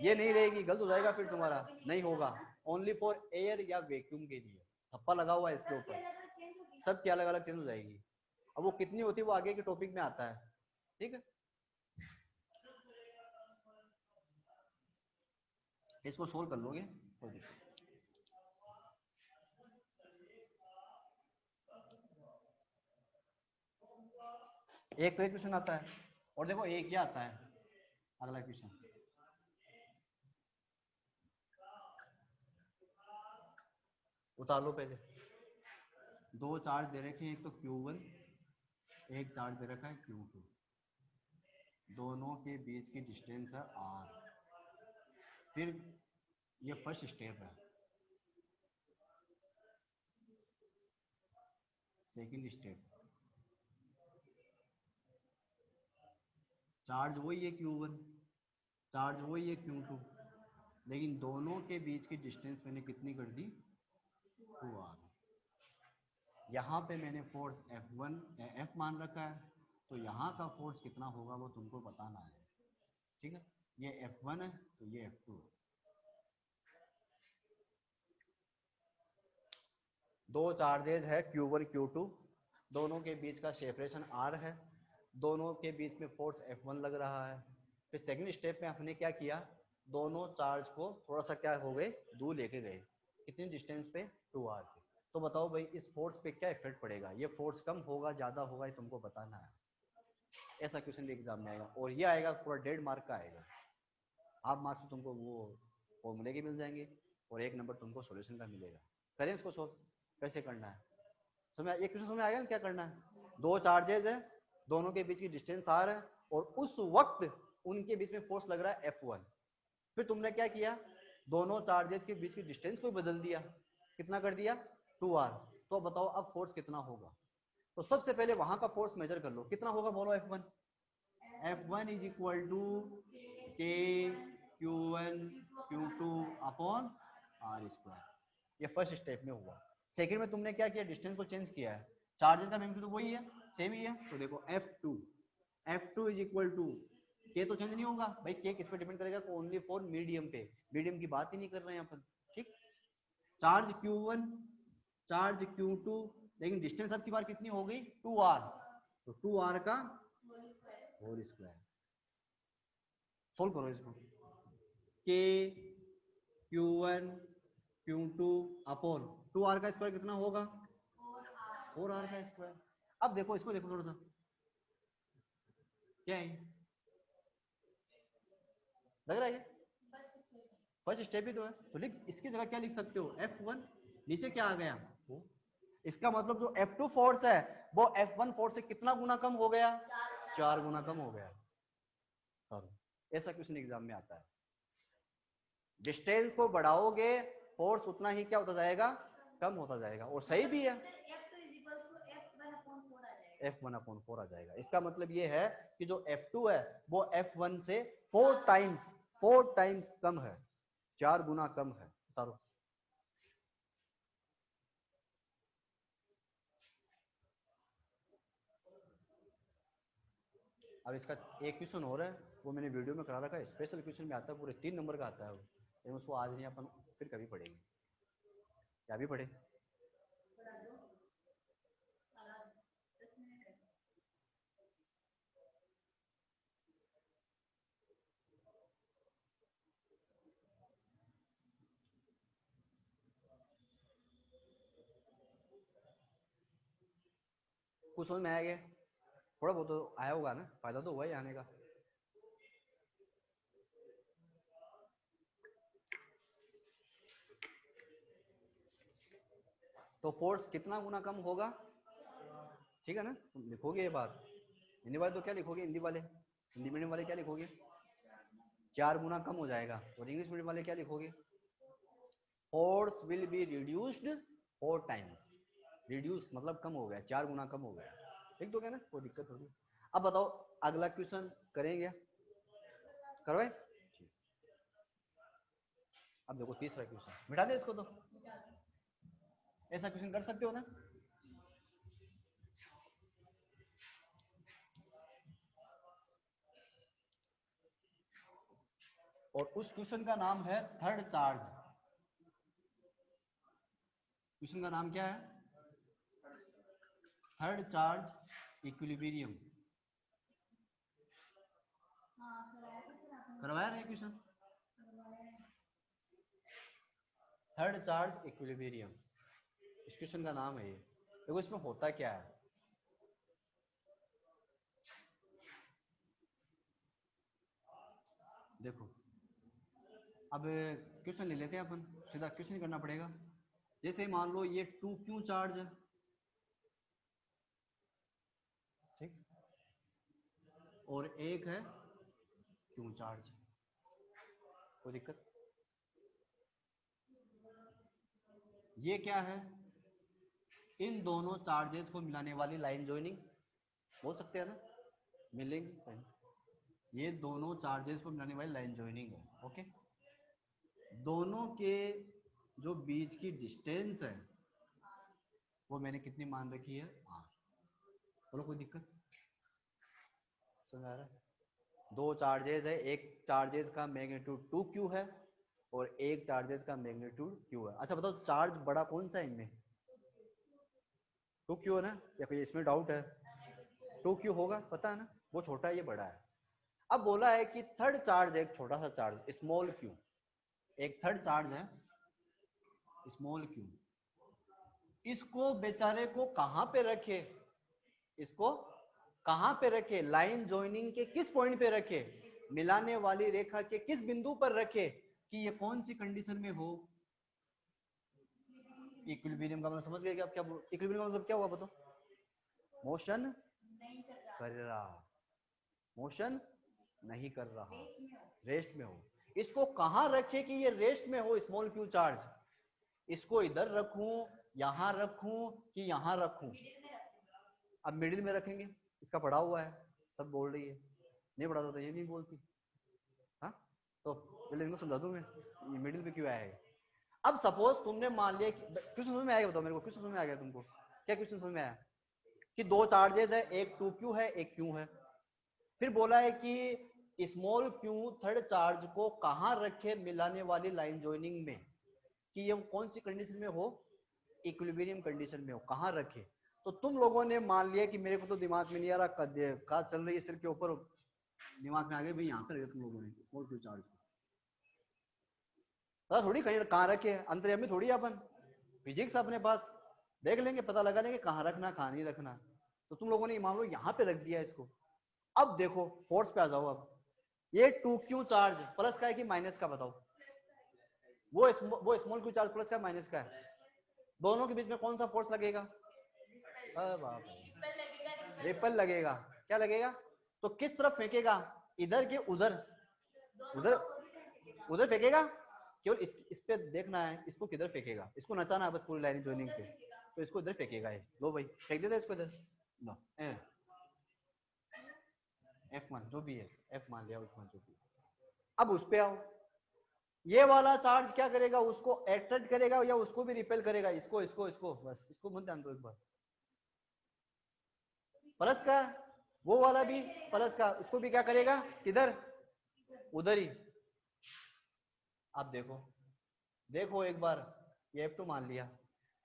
ये नहीं रहेगी, गलत हो जाएगा फिर तुम्हारा, नहीं होगा। ओनली फॉर एयर या वैक्यूम के लिए थप्पा लगा हुआ है इसके ऊपर, सबकी अलग अलग चेंज हो जाएगी। अब वो कितनी होती है वो आगे के टॉपिक में आता है, ठीक है। इसको सोल्व कर लोगे तो एक तो एक क्वेश्चन आता है, और देखो एक क्या आता है अगला क्वेश्चन। उतार लो पहले, दो चार्ज दे रखे हैं, एक तो Q1, एक चार्ज दे रखा है Q2, दोनों के बीच की डिस्टेंस है R। फिर ये फर्स्ट स्टेप है, सेकंड स्टेप, चार्ज वही है Q1, चार्ज वही है Q2, लेकिन दोनों के बीच की डिस्टेंस मैंने कितनी कर दी, 2R। यहाँ पे मैंने फोर्स F1 F मान रखा है, तो यहाँ का फोर्स कितना होगा वो तुमको बताना है, ठीक है। ये F1 है तो ये F2 है। दो चार्जेज है Q1 Q2, दोनों के बीच का सेपरेशन R है, दोनों के बीच में फोर्स F1 लग रहा है। फिर सेकंड स्टेप में हमने क्या किया, दोनों चार्ज को थोड़ा सा क्या हो गए, दूर लेके गए, कितनी डिस्टेंस पे, 2R पे। तो बताओ भाई इस फोर्स पे क्या इफेक्ट पड़ेगा, ये फोर्स कम होगा ज्यादा होगा, ये तुमको बताना है। ऐसा क्वेश्चन एग्जाम में आएगा, और ये आएगा पूरा 1.5 मार्क का आएगा। हाफ मार्क्स तो तुमको वो फॉर्मूले के मिल जाएंगे, और 1 नंबर तुमको सॉल्यूशन का मिलेगा। करें इसको सोल्व, कैसे करना है समझ, ये क्वेश्चन समझ आएगा ना क्या करना है। दो चार्जेज है, दोनों के बीच की डिस्टेंस R है, और उस वक्त उनके बीच में फोर्स लग रहा है F1। फिर तुमने क्या किया, दोनों चार्जेस के बीच की डिस्टेंस को बदल दिया, कितना कर दिया, 2R। तो बताओ अब फोर्स कितना होगा। तो सबसे पहले वहां का फोर्स मेजर कर लो, कितना होगा बोलो, F1। F1 is equal to K Q1 Q2 upon R square. ये फर्स्ट स्टेप में हुआ। सेकंड में तुमने क्या किया, डिस्टेंस को चेंज किया है, चार्जेस का मैग्नीट्यूड वही है, सेम ही है। तो देखो F2 इज इक्वल टू, के तो चेंज नहीं होगा भाई, के किस पे डिपेंड करेगा, ओनली फॉर मीडियम पे, मीडियम की बात ही नहीं कर रहे हैं यहाँ पर, ठीक। चार्ज Q1, चार्ज Q2, लेकिन डिस्टेंस अब की बार कितनी हो गई, 2R, तो 2R का होल स्क्वायर। सोल्व करो इसको, के Q1 Q2 अपॉन 2R का स्क्वायर कितना होगा, 4R का स्क्वायर। अब देखो इसको, देखो थोड़ा सा क्या है, लग रहा है क्या, फर्स्ट स्टेप ही तो है। तो लिख, इसकी जगह क्या लिख सकते हो, F1, नीचे क्या आ गया, इसका मतलब जो F2 फोर्स है वो F1 फोर्स से कितना गुना कम हो गया, 4 गुना कम हो गया। ऐसा क्वेश्चन एग्जाम में आता है। डिस्टेंस को बढ़ाओगे फोर्स उतना ही क्या होता जाएगा, कम होता जाएगा, और सही भी है, F1/4 आ जाएगा। इसका मतलब ये है कि जो F2 है वो F1 से 4 टाइम्स कम है, 4 गुना कम है। उतारो, अब इसका एक क्वेश्चन हो रहा है, वो मैंने वीडियो में करा रखा है, स्पेशल क्वेश्चन में आता है, पूरे 3 नंबर का आता है वो, लेकिन उसको आज नहीं, अपन फिर कभी पढ़ेंगे, क्या भी पढ़े। कुछ समझ में आया गया, थोड़ा बहुत तो आया होगा ना, फायदा तो हुआ ही आने का। तो फोर्स कितना गुना कम होगा, ठीक है ना? तुम लिखोगे ये बात, हिंदी वाले तो क्या लिखोगे, हिंदी वाले, हिंदी मीडियम वाले क्या लिखोगे, 4 गुना कम हो जाएगा। और इंग्लिश मीडियम वाले क्या लिखोगे, force will be reduced 4 times. Reduce मतलब कम हो गया, 4 गुना कम हो गया, ठीक तो क्या ना, कोई दिक्कत होगी। अब बताओ अगला क्वेश्चन करेंगे, करवाए। अब देखो तीसरा क्वेश्चन, मिटा दे इसको, तो ऐसा क्वेश्चन कर सकते हो ना। और उस क्वेश्चन का नाम है थर्ड चार्ज। क्वेश्चन का नाम क्या है, थर्ड चार्ज इक्विलिब्रियम। करवाया नहीं क्वेश्चन, थर्ड चार्ज इक्विलिब्रियम, इस क्वेश्चन का नाम है ये। देखो इसमें होता क्या है, देखो अब क्वेश्चन ले लेते हैं अपन, सीधा क्वेश्चन करना पड़ेगा। जैसे मान लो ये 2q चार्ज है, ठीक, और एक है q चार्ज, कोई दिक्कत? ये क्या है, इन दोनों चार्जेस को मिलाने वाली लाइन जॉइनिंग बोल सकते हैं ना, मिलेंगे। ये दोनों चार्जेस को मिलाने वाली लाइन जॉइनिंग है, ओके। दोनों के जो बीच की डिस्टेंस है वो मैंने कितनी मान रखी है, r। बोलो कोई दिक्कत, समझ आ रहा है? दो चार्जेस है, एक चार्जेस का मैग्नीट्यूड 2q है और एक चार्जेस का मैग्नीट्यूड q है। अच्छा बताओ चार्ज बड़ा कौन सा है इनमें, 2q है ना, या कोई इसमें डाउट है? 2q होगा, पता है ना, वो छोटा है ये बड़ा है। अब बोला है कि थर्ड चार्ज, एक छोटा सा चार्ज स्मॉल q, एक थर्ड चार्ज है स्मॉल q, इसको बेचारे को कहां पे रखे, इसको कहां पे रखे, लाइन जॉइनिंग के किस पॉइंट पे रखे, मिलाने वाली रेखा के किस बिंदु पर रखे, कि ये कौन सी कंडीशन में हो, इक्विलिब्रियम का मतलब समझ गए क्या, क्या इक्विलिब्रियम का मतलब क्या हुआ बताओ, मोशन कर रहा, मोशन नहीं कर रहा, रेस्ट में हो। इसको कहां रखे कि ये रेस्ट में हो, स्मॉल क्यू चार्ज, इसको इधर रखूं, यहां रखूं कि यहां रखूं? अब मिडिल में रखेंगे, इसका पढ़ा हुआ है, सब बोल रही है, नहीं पढ़ा तो ये नहीं बोलती। हाँ तो पहले इनको समझा दूं मैं, ये मिडिल में क्यों आया है। अब सपोज तुमने मान लिया कि क्वेश्चन समझ में आया, बताओ मेरे को क्वेश्चन समझ में आ गया तुमको, क्या क्वेश्चन समझ में आया, कि दो चार्जेस है, एक 2q है एक q है, फिर बोला है कि स्मॉल q थर्ड चार्ज को कहां रखे मिलाने वाली लाइन जॉइनिंग में, कि ये कौन सी कंडीशन में हो, इक्विलिब्रियम कंडीशन में हो, कहां रखे। तो तुम लोगों ने मान लिया कि मेरे को तो दिमाग में नहीं आ रहा, कहाँ चल रही है सिर के ऊपर, दिमाग में आ गया भाई यहाँ पर तुम लोगों ने स्मॉल क्यू चार्ज को थोड़ी कहीं कहाँ रखे, अंतर्यामी थोड़ी अपन, फिजिक्स अपने पास, देख लेंगे पता लगा लेंगे कहाँ रखना कहाँ नहीं रखना। तो तुम लोगों ने मान लो यहाँ पे रख दिया इसको। अब देखो फोर्स पे आ जाओ, अब ये 2q चार्ज प्लस का है कि माइनस का, बताओ, वो स्मॉल क्यू चार्ज प्लस का माइनस का है, दोनों के बीच में कौन सा फोर्स लगेगा, रिपल लगेगा, क्या लगेगा, तो किस तरफ फेंकेगा, इधर के उधर, उधर उधर फेंकेगा, केवल इस पे देखना है इसको किधर फेंकेगा, इसको नचाना है बस पूरी लाइन जॉइनिंग पे, तो इसको इधर फेंकेगा ये, लो भाई फेंक देता इसको इधर, लो F1 जो भी है, F मान लिया F1 जो भी। अब उस पे आओ, ये वाला चार्ज क्या करेगा, उसको अट्रैक्ट करेगा या उसको भी रिपेल करेगा, इसको इसको इसको, बस इसको मत ध्यान दो एक बार, प्लस का, वो वाला भी प्लस का, इसको भी क्या करेगा, किधर, उधर ही। अब देखो, देखो एक बार, ये F2 मान लिया,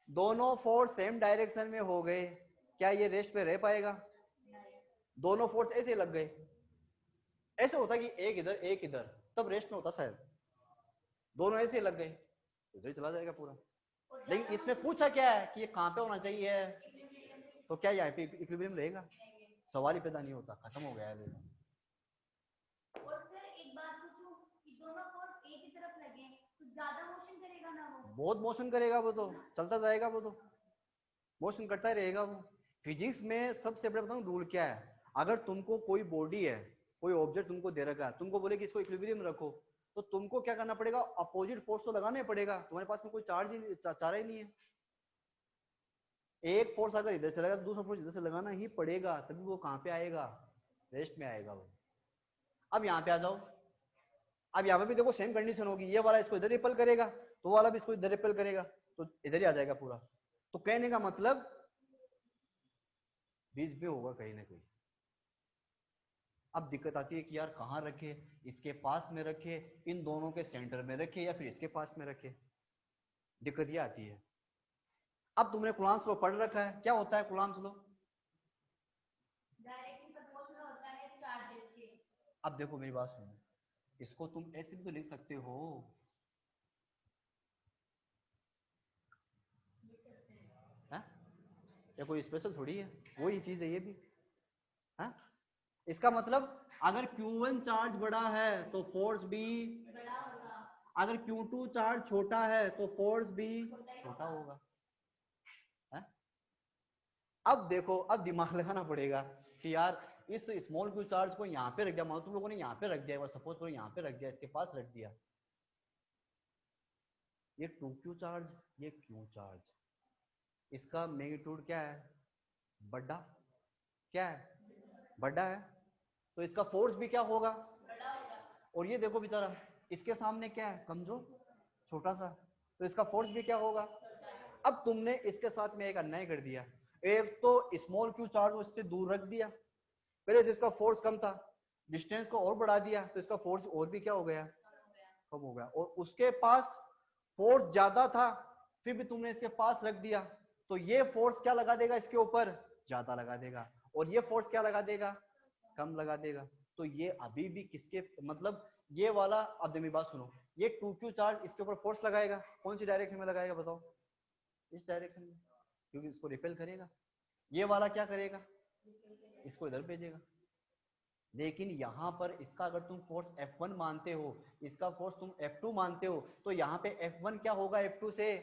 दोनों फोर्स सेम डायरेक्शन में हो गए, क्या ये रेस्ट पे रह पाएगा, दोनों फोर्स ऐसे लग गए, ऐसे होता कि एक इधर एक इधर, तब रेस्ट में होता शायद, दोनों ऐसे लग गए इधर चला जाएगा पूरा। लेकिन इसमें पूछा क्या है कि ये कहां पे होना चाहिए, तो क्या यहाँ पे इक्विलिब्रियम रहेगा, सवाल ही पैदा नहीं होता, खत्म हो गया है। और सर एक बात पूछूं कि दोनों फोर्स एक ही तरफ लगे तो ज्यादा मोशन करेगा ना वो, बहुत मोशन करेगा वो, तो चलता जाएगा वो तो, मोशन करता ही रहेगा वो। फिजिक्स में सबसे बड़ा बताऊं रूल क्या है, अगर तुमको कोई बॉडी है, कोई ऑब्जेक्ट तुमको दे रखा है, तुमको बोले कि इसको इक्विलिब्रियम रखो, तो तुमको क्या करना पड़ेगा, अपोजिट फोर्स तो लगाना ही पड़ेगा, तुम्हारे पास में कोई चार्ज ही चारा ही नहीं है। एक फोर्स अगर इधर से लगा तो दूसरा फोर्स इधर से लगाना ही पड़ेगा, तभी वो कहां पे आएगा, रेस्ट में आएगा वो। अब यहाँ पे आ जाओ, अब यहाँ पे भी देखो सेम कंडीशन होगी, ये वाला इसको इधर रिपेल करेगा तो वाला भी इसको इधर रिपेल करेगा, तो इधर ही आ जाएगा पूरा। तो कहने का मतलब बीच में होगा कहीं ना कहीं। अब दिक्कत आती है कि यार कहाँ रखे, इसके पास में रखे, इन दोनों के सेंटर में रखे, या फिर इसके पास में रखे, दिक्कत ये आती है। अब तुमने कूलॉम्स लॉ पढ़ रखा है, क्या होता है कूलॉम्स लॉ, डायरेक्टली प्रोपोर्शनल होता है चार्जेस के। अब देखो मेरी बात सुनो, इसको तुम ऐसे भी तो लिख सकते हो, है? या कोई स्पेशल थोड़ी है, वही चीज है ये भी, है? इसका मतलब अगर Q1 चार्ज बड़ा है तो फोर्स भी बड़ा होगा, अगर Q2 चार्ज छोटा है तो फोर्स भी छोटा होगा, है? अब देखो, अब दिमाग लगाना पड़ेगा कि यार इस स्मॉल क्यू चार्ज को यहाँ पे रख दिया, मान तुम लोगों ने यहाँ पे रख दिया, सपोज करो यहाँ पे रख दिया, इसके पास रख दिया, ये 2Q चार्ज, ये Q चार्ज, इसका मैग्नीट्यूड क्या है, बड़ा, क्या है, बड़ा है, तो इसका फोर्स भी क्या होगा, बड़ा होगा। और ये देखो बेचारा इसके सामने क्या है, कमजोर, छोटा सा, तो इसका फोर्स भी क्या होगा। अब तुमने इसके साथ में एक अन्याय कर दिया, एक तो स्मॉल क्यू चार्ज उससे दूर रख दिया, पहले से इसका फोर्स कम था, डिस्टेंस को और बढ़ा दिया तो इसका फोर्स और भी क्या हो गया, कम हो गया, और उसके पास फोर्स ज्यादा था, फिर भी तुमने इसके पास रख दिया, तो ये फोर्स क्या लगा देगा इसके ऊपर, ज्यादा लगा देगा, और ये फोर्स क्या लगा देगा, कम लगा देगा। तो ये अभी भी किसके मतलब, ये वाला, अब मेरी बात सुनो, ये 2Q चार्ज इसके ऊपर फोर्स लगाएगा, कौन सी डायरेक्शन में लगाएगा बताओ, इस डायरेक्शन में, क्योंकि इसको रिपेल करेगा। ये वाला क्या करेगा, इसको इधर भेजेगा। लेकिन यहाँ पर इसका अगर तुम फोर्स F1 मानते हो, इसका फोर्स तुम F2 मानते हो, तो यहाँ पे F1 क्या होगा, F2 से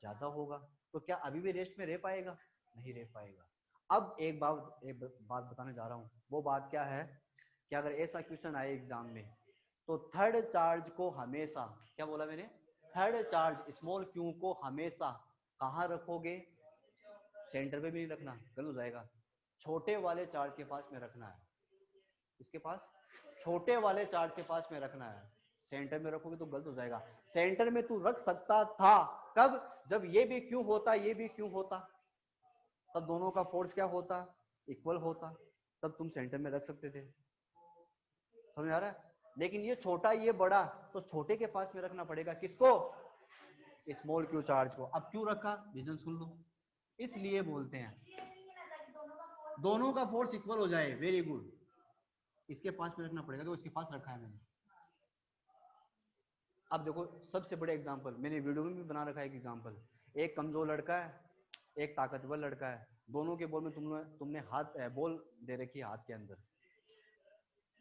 ज्यादा होगा, तो क्या अभी भी रेस्ट में रह पाएगा, नहीं रह पाएगा। अब एक बात बताने जा रहा हूँ, वो बात क्या है कि अगर ऐसा क्वेश्चन आए एग्जाम में, तो थर्ड चार्ज को हमेशा, क्या बोला मैंने, थर्ड चार्ज स्मॉल क्यू को हमेशा कहाँ रखोगे, सेंटर पे भी नहीं रखना, गलत हो जाएगा, छोटे वाले चार्ज के पास में रखना है, इसके पास, छोटे वाले चार्ज के पास में रखना है, सेंटर में रखोगे तो गलत हो जाएगा। सेंटर में तू रख सकता था, कब, जब ये भी क्यों होता, ये भी क्यों होता, तब दोनों का फोर्स क्या होता, इक्वल होता, तब तुम सेंटर में रख सकते थे, समझ आ रहा है। लेकिन ये छोटा ये बड़ा, तो छोटे के पास में रखना पड़ेगा, किसको, स्मॉल क्यू चार्ज को। अब क्यों रखा, रीजन सुन लो, इसलिए बोलते हैं दोनों का फोर्स इक्वल हो जाए, वेरी गुड, इसके पास में रखना पड़ेगा, तो इसके पास रखा है मैंने। अब देखो सबसे बड़े एग्जांपल मैंने वीडियो में भी बना रखा है, एक एग्जांपल, एक कमजोर लड़का है, एक ताकतवर लड़का है, दोनों के बॉल में तुमने हाथ बॉल दे रखी है हाथ के अंदर,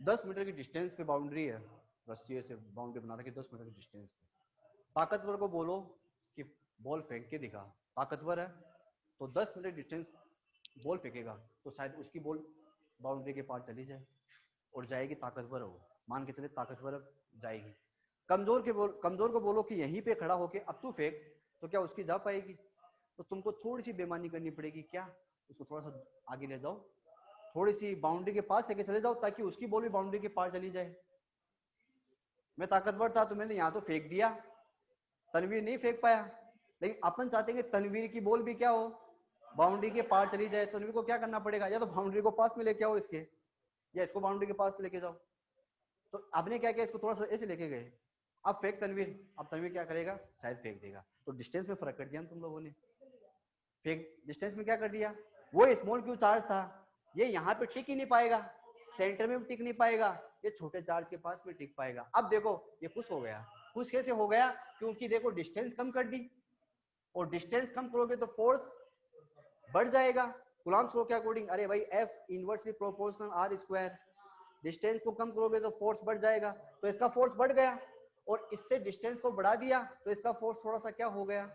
10 मीटर की डिस्टेंस पे बाउंड्री है, रस्सी से बाउंड्री बना रखी 10 मीटर की डिस्टेंस पे। ताकतवर को बोलो कि बॉल फेंक के दिखा, ताकतवर है तो 10 मीटर डिस्टेंस बॉल फेंकेगा, तो शायद उसकी बॉल बाउंड्री के पार चली जाए और जाएगी, ताकतवर हो, मान के चले ताकतवर जाएगी। कमजोर को बोलो कि यहीं पे खड़ा होके अब तू फेंक, तो क्या उसकी जा पाएगी, तो तुमको थोड़ी सी बेईमानी करनी पड़ेगी, क्या, उसको थोड़ा सा आगे ले जाओ, थोड़ी सी बाउंड्री के पास लेके चले जाओ, ताकि उसकी बॉल भी बाउंड्री के पार चली जाए। मैं ताकतवर था तो मैंने यहाँ तो फेंक दिया, तनवीर नहीं फेंक पाया, लेकिन अपन चाहते हैं कि तनवीर की बॉल भी क्या हो, बाउंड्री के पार चली जाए। तनवीर को क्या करना पड़ेगा, या तो बाउंड्री को पास में लेके आओ इसके, या इसको बाउंड्री के पास लेके जाओ। तो आपने क्या किया, इसको थोड़ा सा ऐसे लेके गए, अब फेंक तनवीर, अब तनवीर क्या करेगा, शायद फेंक देगा, तो डिस्टेंस में फर्क कर दिया तुम लोगों ने, फेंक डिस्टेंस में क्या कर दिया, वो स्मॉल क्यू चार्ज था, ये यहाँ पे टिक ही नहीं पाएगा, सेंटर में भी टिक नहीं पाएगा, ये छोटे चार्ज के पास में टिक पाएगा। अब देखो ये खुश हो गया, खुश कैसे हो गया, क्योंकि देखो डिस्टेंस कम कर दी, और डिस्टेंस कम करोगे तो फोर्स बढ़ जाएगा, कूलॉम्स लॉ के अकॉर्डिंग, अरे भाई F inversely proportional R square, distance को कम करोगे तो फोर्स बढ़ जाएगा, तो इसका फोर्स बढ़ गया, और इससे डिस्टेंस को बढ़ा दिया तो इसका फोर्स थोड़ा सा क्या हो गया,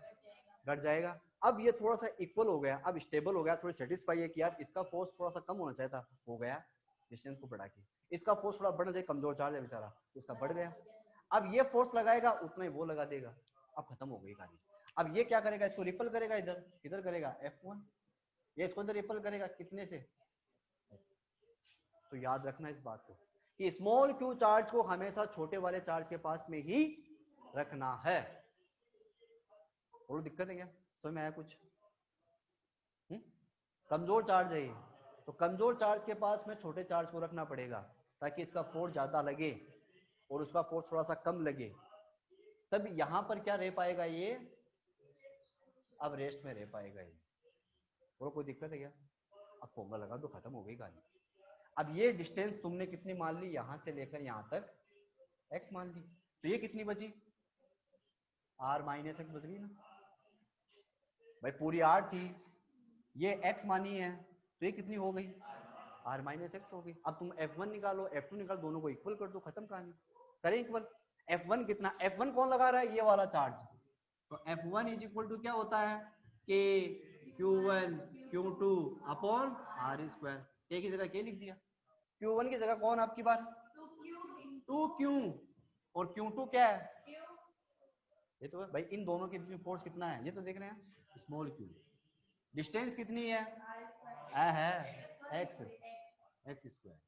घट जाएगा। अब ये थोड़ा सा इक्वल हो गया, अब स्टेबल हो गया, थोड़ी सेटिस्फाई है कि यार इसका फोर्स थोड़ा सा कम होना चाहिए था, हो गया डिस्टेंस को बढ़ा के। इसका फोर्स थोड़ा बढ़ना चाहिए, कमजोर चार्ज है बेचारा, तो इसका बढ़ गया। अब ये फोर्स लगाएगा उतना ही वो लगा देगा, अब खत्म हो गई कहानी। अब ये क्या करेगा, इसको रिपल करेगा, इधर किधर करेगा, F1, ये इसको इधर रिपल करेगा कितने से। तो याद रखना इस बात को कि स्मॉल क्यू चार्ज को हमेशा छोटे वाले चार्ज के पास में ही रखना है। और दिक्कत है क्या, समझ में आया कुछ? कमजोर चार्ज है ये, तो कमजोर चार्ज के पास में छोटे चार्ज को रखना पड़ेगा ताकि इसका फोर्स ज्यादा लगे और उसका फोर्स थोड़ा सा कम लगे, तब यहां पर क्या रह पाएगा ये, अब रेस्ट में रह पाएगा ये। और कोई दिक्कत है क्या? अब फॉर्मूला लगा दो, खत्म हो गई कहानी। अब ये डिस्टेंस तुमने कितनी मान ली, यहां से लेकर यहां तक x मान ली, तो ये कितनी बची, r माइनस एक्स बच गई ना भाई, पूरी r थी, ये x मानी है, तो ये कितनी हो गई, r माइनस एक्स हो गई। अब तुम F1 निकालो, F2 निकालो, दोनों को इक्वल कर दो, खत्म कहानी। करें इक्वल, F1 कितना, F1 कौन लगा रहा है, ये वाला चार्ज, तो F1 इज इक्वल टू क्या होता है, K Q1 Q2 upon R square, K की जगह K लिख दिया, Q1 की जगह कौन आपकी बात, 2Q, और Q2 क्या है, ये तो है भाई, इन दोनों के बीच में फोर्स कितना है ये तो देख रहे हैं, स्मॉल q, डिस्टेंस कितनी है, x स्क्वायर,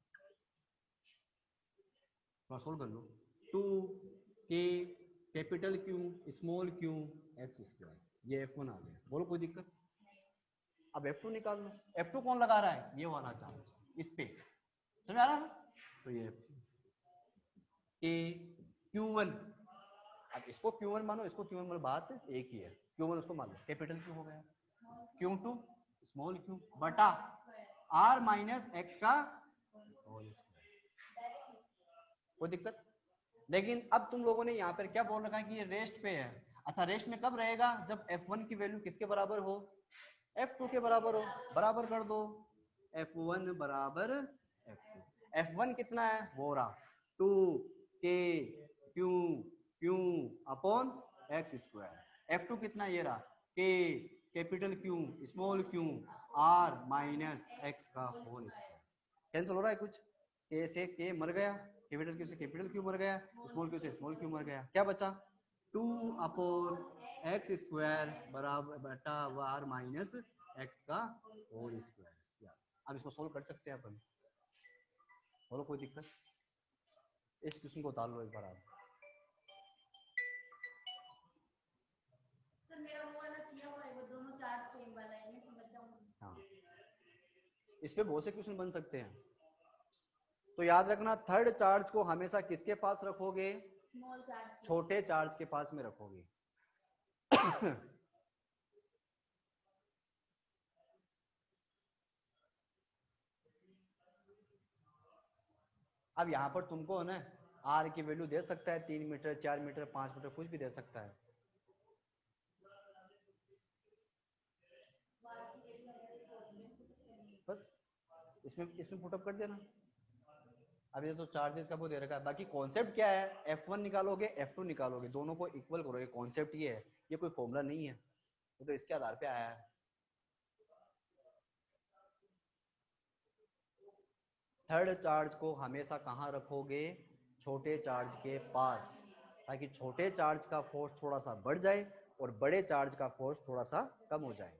सोल्व कर लो, 2K capital Q small q x square, ये F1 आ गया, बोलो कोई दिक्कत। अब F2 निकाल लो, F2 कौन लगा रहा है, ये वाला चार्ज इस पे, समझ आ रहा है, तो ये K Q1, अब इसको Q1 मानो, इसको Q1 मानो, बात एक ही है, Q1 उसको मान लो कैपिटल Q हो गया, Q2 स्मॉल q बटा r माइनस एक्स का होल स्क्वायर, कोई दिक्कत। लेकिन अब तुम लोगों ने यहाँ पर क्या बोल रखा है कि ये रेस्ट पे है, अच्छा रेस्ट में कब रहेगा, जब F1 की वैल्यू किसके बराबर हो, F2 के बराबर हो, बराबर कर दो, F1 बराबर F2, F1 कितना है वो रहा 2K Q Q upon x square, F2 कितना ये रहा K capital Q small q r minus x का होल स्क्वायर, कैंसिल हो रहा है कुछ, K से K मर गया, कैपिटल Q से कैपिटल Q मर गया, स्मॉल q से स्मॉल q मर गया, क्या बचा 2 अपॉन एक्स स्क्वायर बराबर बटा r माइनस एक्स का होल स्क्वायर। अब इसको सोल्व कर सकते हैं अपन, बोलो कोई दिक्कत, इस क्वेश्चन को उतार लो एक बार आप। हाँ, इस पे बहुत से क्वेश्चन बन सकते हैं, तो याद रखना थर्ड चार्ज को हमेशा किसके पास रखोगे, छोटे चार्ज के पास में रखोगे। अब यहाँ पर तुमको ना आर की वैल्यू दे सकता है 3 मीटर 4 मीटर 5 मीटर कुछ भी दे सकता है, बस इसमें इसमें पुटअप कर देना। अब ये तो चार्जेस का वो दे रखा है, बाकी कॉन्सेप्ट क्या है, F1 निकालोगे F2 निकालोगे, दोनों को इक्वल करोगे, कॉन्सेप्ट ये है, ये कोई फॉर्मूला नहीं है, ये तो इसके आधार पे आया है। थर्ड चार्ज को हमेशा कहाँ रखोगे, छोटे चार्ज के पास, ताकि छोटे चार्ज का फोर्स थोड़ा सा बढ़ जाए और बड़े चार्ज का फोर्स थोड़ा सा कम हो जाए,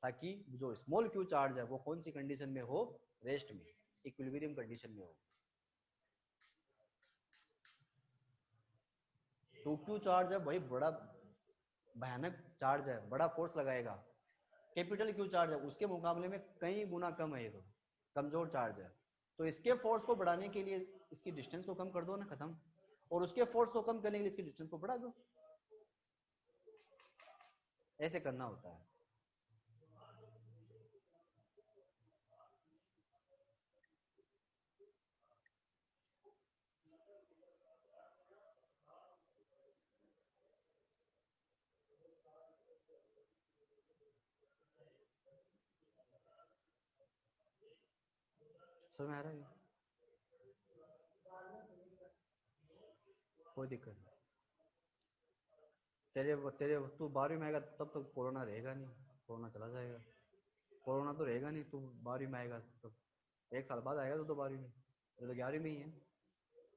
ताकि जो स्मॉल क्यू चार्ज है वो कौन सी कंडीशन में हो, रेस्ट में, इक्विलिब्रियम कंडीशन में हो। 2Q चार्ज है भाई, बड़ा भयानक चार्ज है, बड़ा फोर्स लगाएगा, कैपिटल Q चार्ज है उसके मुकाबले में कई गुना कम है, ये तो कमजोर चार्ज है, तो इसके फोर्स को बढ़ाने के लिए इसकी डिस्टेंस को कम कर दो ना, खत्म, और उसके फोर्स को कम करने के लिए इसकी डिस्टेंस को बढ़ा दो, ऐसे करना होता है। समझ में आ रहा है, कोई दिक्कत नहीं। तेरे तेरे तू 12वीं में आएगा तब तक कोरोना रहेगा नहीं, कोरोना चला जाएगा। कोरोना तो रहेगा नहीं, तू 12वीं में आएगा तब, 1 साल बाद आएगा तो 12वीं में, तो 11वीं में ही है।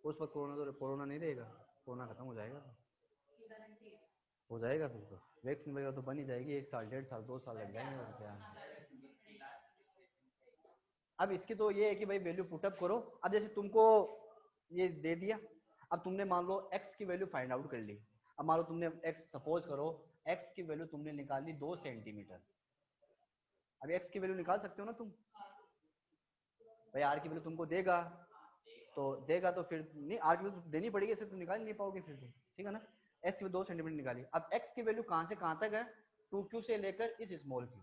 उस वक्त कोरोना नहीं रहेगा, कोरोना खत्म हो जाएगा, हो जाएगा फिर तो वैक्सीन वगैरह तो बन ही जाएगी, 1 साल 1.5 साल 2 साल लग जाएंगे और क्या। अब इसकी तो ये है कि भाई वैल्यू पुटअप करो। अब जैसे तुमको ये दे दिया, अब तुमने मान लो x की वैल्यू फाइंड आउट कर ली। अब मान लो तुमने x सपोज करो x की वैल्यू तुमने निकाल ली 2 सेंटीमीटर। अब x की वैल्यू निकाल सकते हो ना तुम, भाई r की वैल्यू तुमको देगा तो फिर नहीं, r की वैल्यू तो देनी पड़ेगी, इसे तुम निकाल नहीं पाओगे फिर तो, ठीक है ना। x की वैल्यू 2 सेंटीमीटर निकाली, अब x की वैल्यू कहां से कहां तक है, 2q से लेकर इस स्मॉल q,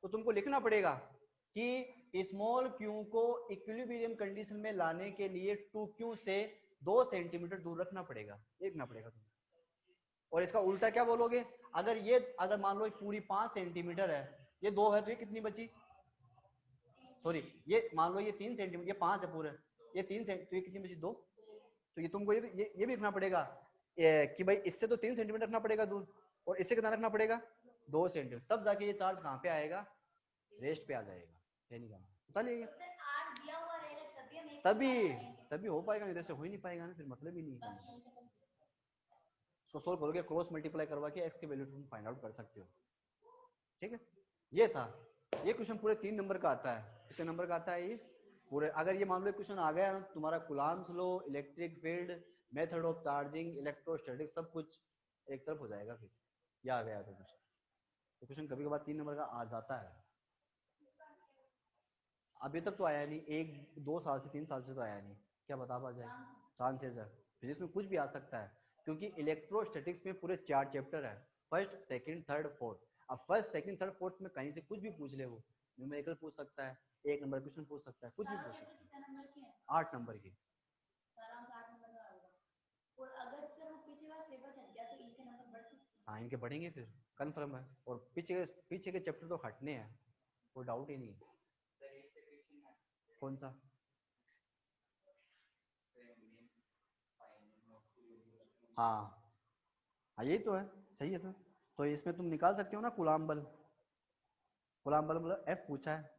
तो तुमको लिखना पड़ेगा कि स्मॉल q को इक्विलिब्रियम कंडीशन में लाने के लिए 2q से 2 सेंटीमीटर दूर रखना पड़ेगा, लिखना पड़ेगा तुमको। और इसका उल्टा क्या बोलोगे, अगर मान लो पूरी 5 सेंटीमीटर है, ये 2 है तो ये कितनी बची, सॉरी ये मान लो ये 3 सेंटीमीटर, ये 5 है पूरे, ये 3 सेंटीमीटर, तो ये कितनी बची 2, तो ये तुमको ये भी रखना पड़ेगा कि भाई इससे तो 3 सेंटीमीटर रखना पड़ेगा दूर, और इससे कितना रखना पड़ेगा 2 सेंटीमीटर, तब जाके ये चार्ज कहाँ पे आएगा, रेस्ट पे आ जाएगा। ये नहीं बता लिया, तभी तभी हो पाएगा, नहीं तो ऐसे हो ही नहीं पाएगा ना, फिर मतलब ही नहीं है। सो सोल्व करोगे, क्रॉस मल्टीप्लाई करवा के x की वैल्यू तुम फाइंड आउट कर सकते हो, ठीक है। ये था, ये क्वेश्चन पूरे 3 नंबर का आता है। कितने नंबर का आता है ये पूरे, अगर ये मान लो क्वेश्चन आ गया ना तुम्हारा, Coulomb's law, electric field, method of charging, electrostatics, सब कुछ एक तरफ हो जाएगा फिर, ये आ गया तो क्वेश्चन कभी कभार 3 नंबर का आ जाता है। अभी तक तो आया नहीं, 1-2 साल से 3 साल से तो आया नहीं, क्या बता पा जाए, चांसेस है। फिजिक्स में कुछ भी आ सकता है, क्योंकि इलेक्ट्रोस्टैटिक्स में पूरे 4 चैप्टर है, फर्स्ट सेकंड थर्ड फोर्थ। अब फर्स्ट सेकंड थर्ड फोर्थ में कहीं से कुछ भी पूछ ले, वो न्यूमेरिकल पूछ सकता है, 1 नंबर क्वेश्चन पूछ सकता है, कुछ भी पूछ सकता है। 8 नंबर की, हाँ इनके बढ़ेंगे फिर, कन्फर्म है। और पीछे के चैप्टर तो हटने हैं, कोई डाउट ही नहीं है। कौन सा, हाँ हाँ यही तो है, सही है। तो इसमें तुम निकाल सकते हो ना कूलाम बल, कूलाम बल मतलब F पूछा है,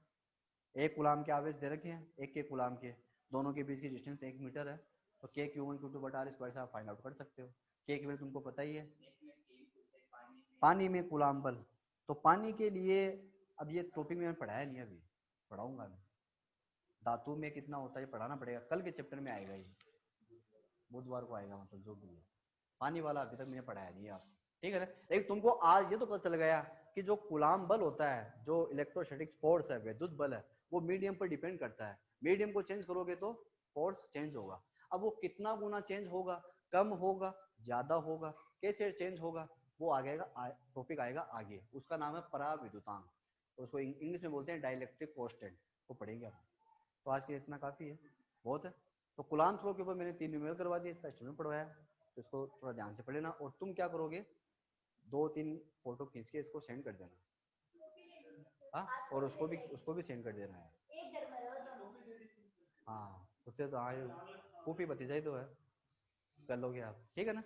एक कूलाम के आवेश दे रखे हैं, एक के कूलाम के, दोनों के बीच की डिस्टेंस 1 मीटर है, तो के Q1 Q2 बटा r स्क्वायर से आप फाइंड आउट कर सकते हो। के की वैल्यू तुमको पता ही है, पानी में कूलाम बल। तो पानी के लिए, अब ये टॉपिक में पढ़ाया नहीं, अभी पढ़ाऊंगा मैं, धातु में कितना होता है ये पढ़ाना पड़ेगा, कल के चैप्टर में आएगा ये, बुधवार को आएगा, मतलब जो भी है। पानी वाला अभी तक मैंने पढ़ाया नहीं है आप, ठीक है ना। लेकिन तुमको आज ये तो पता चल गया कि जो कूलाम बल होता है, जो इलेक्ट्रोस्टैटिक फोर्स है, विद्युत बल है, वो मीडियम पर डिपेंड करता है। मीडियम को चेंज करोगे तो फोर्स चेंज होगा। अब वो कितना गुना चेंज होगा, कम होगा, ज्यादा होगा, कैसे चेंज होगा, वो आएगा, टॉपिक आएगा आगे, उसका नाम है पराविद्युतांक, तो उसको इंग्लिश में बोलते हैं डाइलेक्ट्रिक कांस्टेंट, वो पढ़ेंगे आप। तो आज के लिए इतना काफी है, बहुत है। तो कूलाम्स लॉ के ऊपर मैंने 3 न्यूमेरिकल करवा दिए, इसका स्टेटमेंट पढ़वाया, तो इसको थोड़ा ध्यान से पढ़ लेना। और तुम क्या करोगे, 2-3 फोटो खींच के इसको सेंड कर देना, हाँ, और उसको भी सेंड कर देना है। हाँ उससे तो हाँ, फूफी भतीजा तो है, कर लोगे आप, ठीक है ना।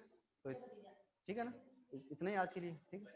तो ठीक है ना, इतना ही आज के लिए, ठीक है।